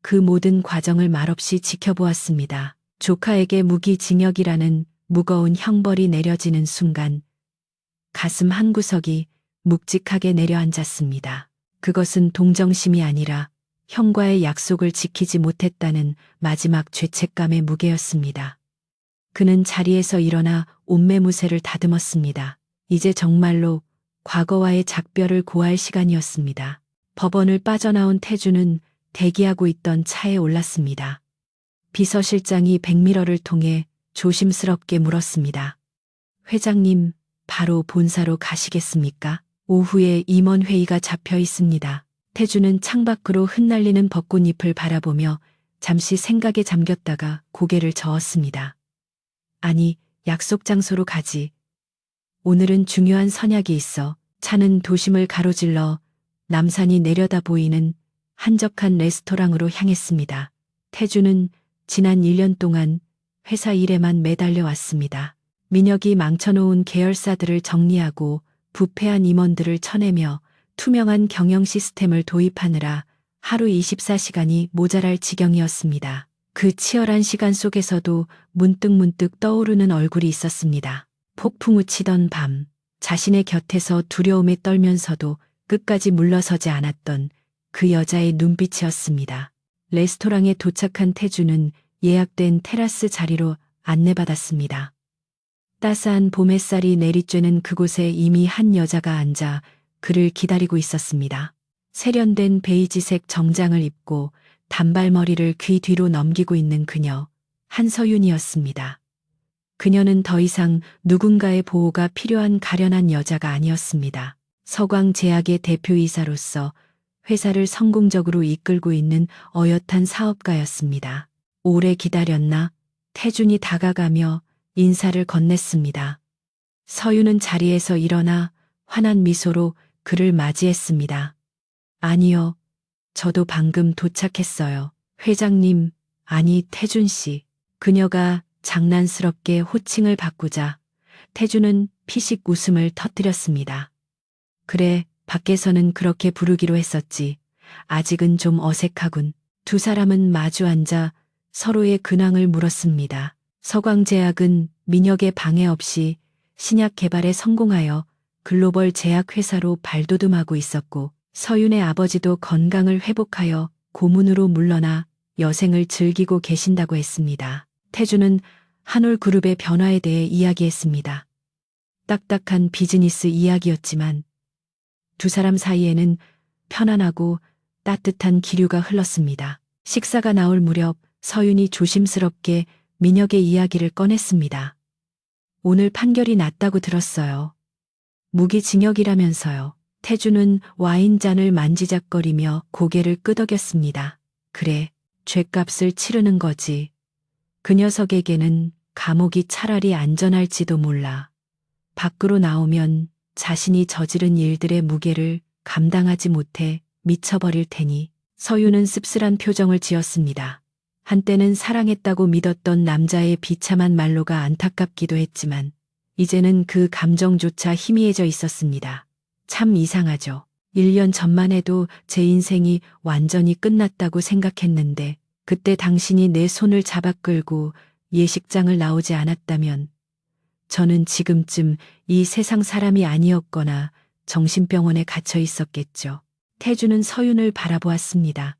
그 모든 과정을 말없이 지켜보았습니다. 조카에게 무기징역이라는 무거운 형벌이 내려지는 순간 가슴 한구석이 묵직하게 내려앉았습니다. 그것은 동정심이 아니라 형과의 약속을 지키지 못했다는 마지막 죄책감의 무게였습니다. 그는 자리에서 일어나 옷매무새를 다듬었습니다. 이제 정말로 과거와의 작별을 고할 시간이었습니다. 법원을 빠져나온 태주는 대기하고 있던 차에 올랐습니다. 비서실장이 백미러를 통해 조심스럽게 물었습니다. 회장님, 바로 본사로 가시겠습니까? 오후에 임원회의가 잡혀 있습니다. 태주는 창밖으로 흩날리는 벚꽃잎을 바라보며 잠시 생각에 잠겼다가 고개를 저었습니다. 아니, 약속 장소로 가지. 오늘은 중요한 선약이 있어. 차는 도심을 가로질러 남산이 내려다 보이는 한적한 레스토랑으로 향했습니다. 태주는 지난 1년 동안 회사 일에만 매달려 왔습니다. 민혁이 망쳐놓은 계열사들을 정리하고 부패한 임원들을 쳐내며 투명한 경영 시스템을 도입하느라 하루 24시간이 모자랄 지경이었습니다. 그 치열한 시간 속에서도 문득문득 떠오르는 얼굴이 있었습니다. 폭풍우 치던 밤, 자신의 곁에서 두려움에 떨면서도 끝까지 물러서지 않았던 그 여자의 눈빛이었습니다. 레스토랑에 도착한 태주는 예약된 테라스 자리로 안내받았습니다. 따스한 봄 햇살이 내리쬐는 그곳에 이미 한 여자가 앉아 그를 기다리고 있었습니다. 세련된 베이지색 정장을 입고 단발머리를 귀 뒤로 넘기고 있는 그녀, 한서윤이었습니다. 그녀는 더 이상 누군가의 보호가 필요한 가련한 여자가 아니었습니다. 서광제약의 대표이사로서 회사를 성공적으로 이끌고 있는 어엿한 사업가였습니다. 오래 기다렸나? 태준이 다가가며 인사를 건넸습니다. 서윤은 자리에서 일어나 환한 미소로 그를 맞이했습니다. 아니요, 저도 방금 도착했어요. 회장님, 아니 태준 씨. 그녀가 장난스럽게 호칭을 바꾸자 태준은 피식 웃음을 터뜨렸습니다. 그래, 밖에서는 그렇게 부르기로 했었지. 아직은 좀 어색하군. 두 사람은 마주 앉아 서로의 근황을 물었습니다. 서광제약은 민혁의 방해 없이 신약 개발에 성공하여 글로벌 제약회사로 발돋움하고 있었고 서윤의 아버지도 건강을 회복하여 고문으로 물러나 여생을 즐기고 계신다고 했습니다. 태주는 한올그룹의 변화에 대해 이야기했습니다. 딱딱한 비즈니스 이야기였지만 두 사람 사이에는 편안하고 따뜻한 기류가 흘렀습니다. 식사가 나올 무렵 서윤이 조심스럽게 민혁의 이야기를 꺼냈습니다. 오늘 판결이 났다고 들었어요. 무기징역이라면서요. 태주는 와인잔을 만지작거리며 고개를 끄덕였습니다. 그래, 죗값을 치르는 거지. 그 녀석에게는 감옥이 차라리 안전할지도 몰라. 밖으로 나오면 자신이 저지른 일들의 무게를 감당하지 못해 미쳐버릴 테니. 서윤은 씁쓸한 표정을 지었습니다. 한때는 사랑했다고 믿었던 남자의 비참한 말로가 안타깝기도 했지만 이제는 그 감정조차 희미해져 있었습니다. 참 이상하죠. 1년 전만 해도 제 인생이 완전히 끝났다고 생각했는데 그때 당신이 내 손을 잡아 끌고 예식장을 나오지 않았다면 저는 지금쯤 이 세상 사람이 아니었거나 정신병원에 갇혀 있었겠죠. 태주는 서윤을 바라보았습니다.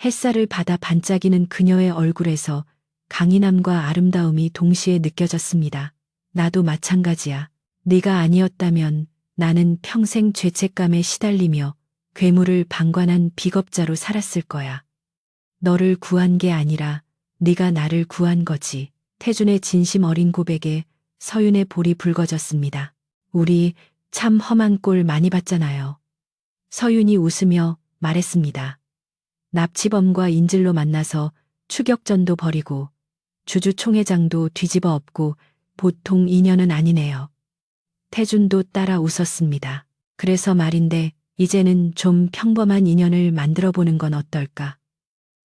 햇살을 받아 반짝이는 그녀의 얼굴에서 강인함과 아름다움이 동시에 느껴졌습니다. 나도 마찬가지야. 네가 아니었다면 나는 평생 죄책감에 시달리며 괴물을 방관한 비겁자로 살았을 거야. 너를 구한 게 아니라 네가 나를 구한 거지. 태준의 진심 어린 고백에 서윤의 볼이 붉어졌습니다. 우리 참 험한 꼴 많이 봤잖아요. 서윤이 웃으며 말했습니다. 납치범과 인질로 만나서 추격전도 벌이고 주주총회장도 뒤집어 엎고 보통 인연은 아니네요. 태준도 따라 웃었습니다. 그래서 말인데 이제는 좀 평범한 인연을 만들어 보는 건 어떨까?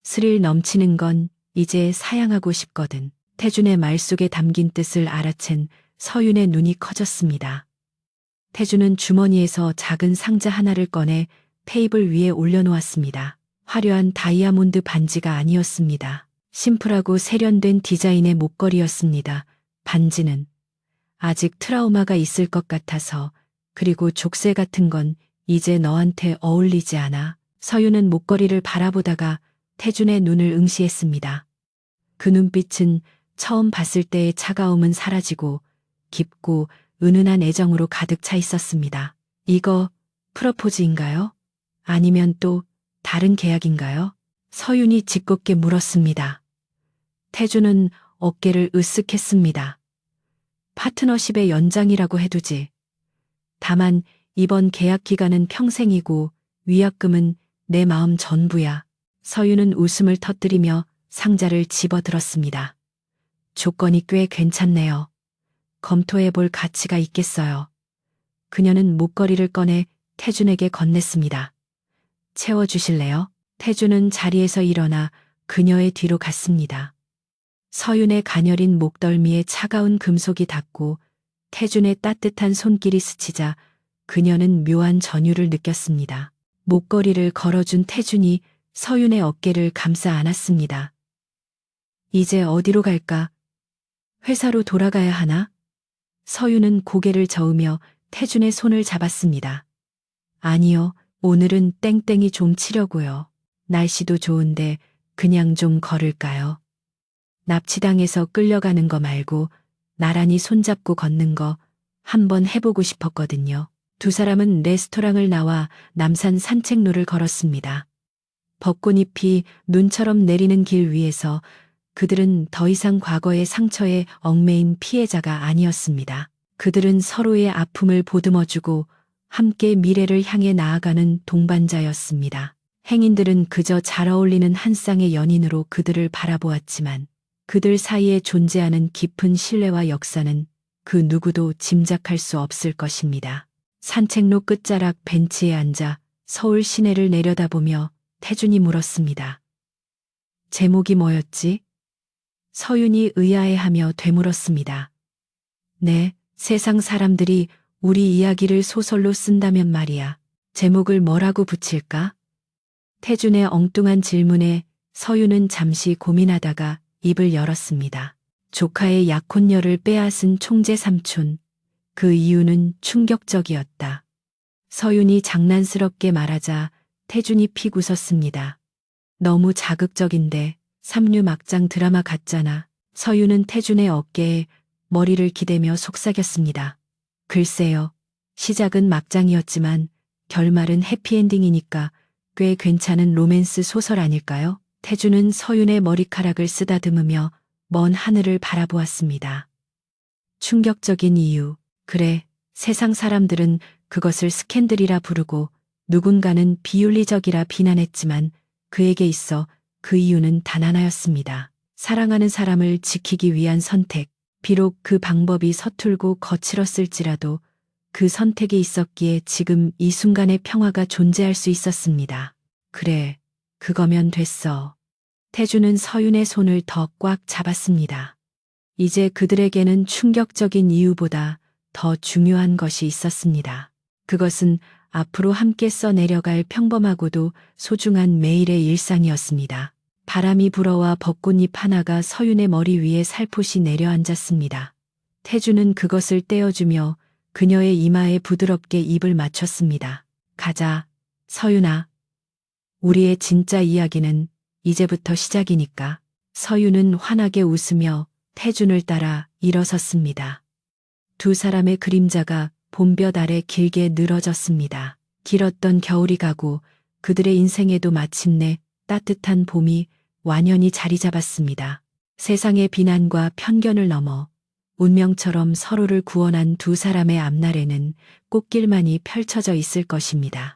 스릴 넘치는 건 이제 사양하고 싶거든. 태준의 말 속에 담긴 뜻을 알아챈 서윤의 눈이 커졌습니다. 태준은 주머니에서 작은 상자 하나를 꺼내 테이블 위에 올려놓았습니다. 화려한 다이아몬드 반지가 아니었습니다. 심플하고 세련된 디자인의 목걸이였습니다. 반지는 아직 트라우마가 있을 것 같아서, 그리고 족쇄 같은 건 이제 너한테 어울리지 않아. 서윤은 목걸이를 바라보다가 태준의 눈을 응시했습니다. 그 눈빛은 처음 봤을 때의 차가움은 사라지고 깊고 은은한 애정으로 가득 차 있었습니다. 이거 프러포즈인가요? 아니면 또 다른 계약인가요? 서윤이 짓궂게 물었습니다. 태준은 어깨를 으쓱했습니다. 파트너십의 연장이라고 해두지. 다만 이번 계약 기간은 평생이고 위약금은 내 마음 전부야. 서윤은 웃음을 터뜨리며 상자를 집어들었습니다. 조건이 꽤 괜찮네요. 검토해 볼 가치가 있겠어요. 그녀는 목걸이를 꺼내 태준에게 건넸습니다. 채워주실래요? 태준은 자리에서 일어나 그녀의 뒤로 갔습니다. 서윤의 가녀린 목덜미에 차가운 금속이 닿고 태준의 따뜻한 손길이 스치자 그녀는 묘한 전율을 느꼈습니다. 목걸이를 걸어준 태준이 서윤의 어깨를 감싸 안았습니다. 이제 어디로 갈까? 회사로 돌아가야 하나? 서윤은 고개를 저으며 태준의 손을 잡았습니다. 아니요, 오늘은 땡땡이 좀 치려고요. 날씨도 좋은데 그냥 좀 걸을까요? 납치당해서 끌려가는 거 말고 나란히 손잡고 걷는 거 한번 해보고 싶었거든요. 두 사람은 레스토랑을 나와 남산 산책로를 걸었습니다. 벚꽃잎이 눈처럼 내리는 길 위에서 그들은 더 이상 과거의 상처에 얽매인 피해자가 아니었습니다. 그들은 서로의 아픔을 보듬어주고 함께 미래를 향해 나아가는 동반자였습니다. 행인들은 그저 잘 어울리는 한 쌍의 연인으로 그들을 바라보았지만 그들 사이에 존재하는 깊은 신뢰와 역사는 그 누구도 짐작할 수 없을 것입니다. 산책로 끝자락 벤치에 앉아 서울 시내를 내려다보며 태준이 물었습니다. 제목이 뭐였지? 서윤이 의아해하며 되물었습니다. 네, 세상 사람들이 우리 이야기를 소설로 쓴다면 말이야. 제목을 뭐라고 붙일까? 태준의 엉뚱한 질문에 서윤은 잠시 고민하다가 입을 열었습니다. 조카의 약혼녀를 빼앗은 총재 삼촌. 그 이유는 충격적이었다. 서윤이 장난스럽게 말하자 태준이 픽 웃었습니다. 너무 자극적인데 삼류 막장 드라마 같잖아. 서윤은 태준의 어깨에 머리를 기대며 속삭였습니다. 글쎄요. 시작은 막장이었지만 결말은 해피엔딩이니까 꽤 괜찮은 로맨스 소설 아닐까요? 태준은 서윤의 머리카락을 쓰다듬으며 먼 하늘을 바라보았습니다. 충격적인 이유. 그래, 세상 사람들은 그것을 스캔들이라 부르고 누군가는 비윤리적이라 비난했지만 그에게 있어 그 이유는 단 하나였습니다. 사랑하는 사람을 지키기 위한 선택. 비록 그 방법이 서툴고 거칠었을지라도 그 선택이 있었기에 지금 이 순간의 평화가 존재할 수 있었습니다. 그래, 그거면 됐어. 태준은 서윤의 손을 더 꽉 잡았습니다. 이제 그들에게는 충격적인 이유보다 더 중요한 것이 있었습니다. 그것은 앞으로 함께 써내려갈 평범하고도 소중한 매일의 일상이었습니다. 바람이 불어와 벚꽃잎 하나가 서윤의 머리 위에 살포시 내려앉았습니다. 태주는 그것을 떼어주며 그녀의 이마에 부드럽게 입을 맞췄습니다. 가자, 서윤아. 우리의 진짜 이야기는 이제부터 시작이니까. 서윤은 환하게 웃으며 태준을 따라 일어섰습니다. 두 사람의 그림자가 봄볕 아래 길게 늘어졌습니다. 길었던 겨울이 가고 그들의 인생에도 마침내 따뜻한 봄이 완연히 자리 잡았습니다. 세상의 비난과 편견을 넘어 운명처럼 서로를 구원한 두 사람의 앞날에는 꽃길만이 펼쳐져 있을 것입니다.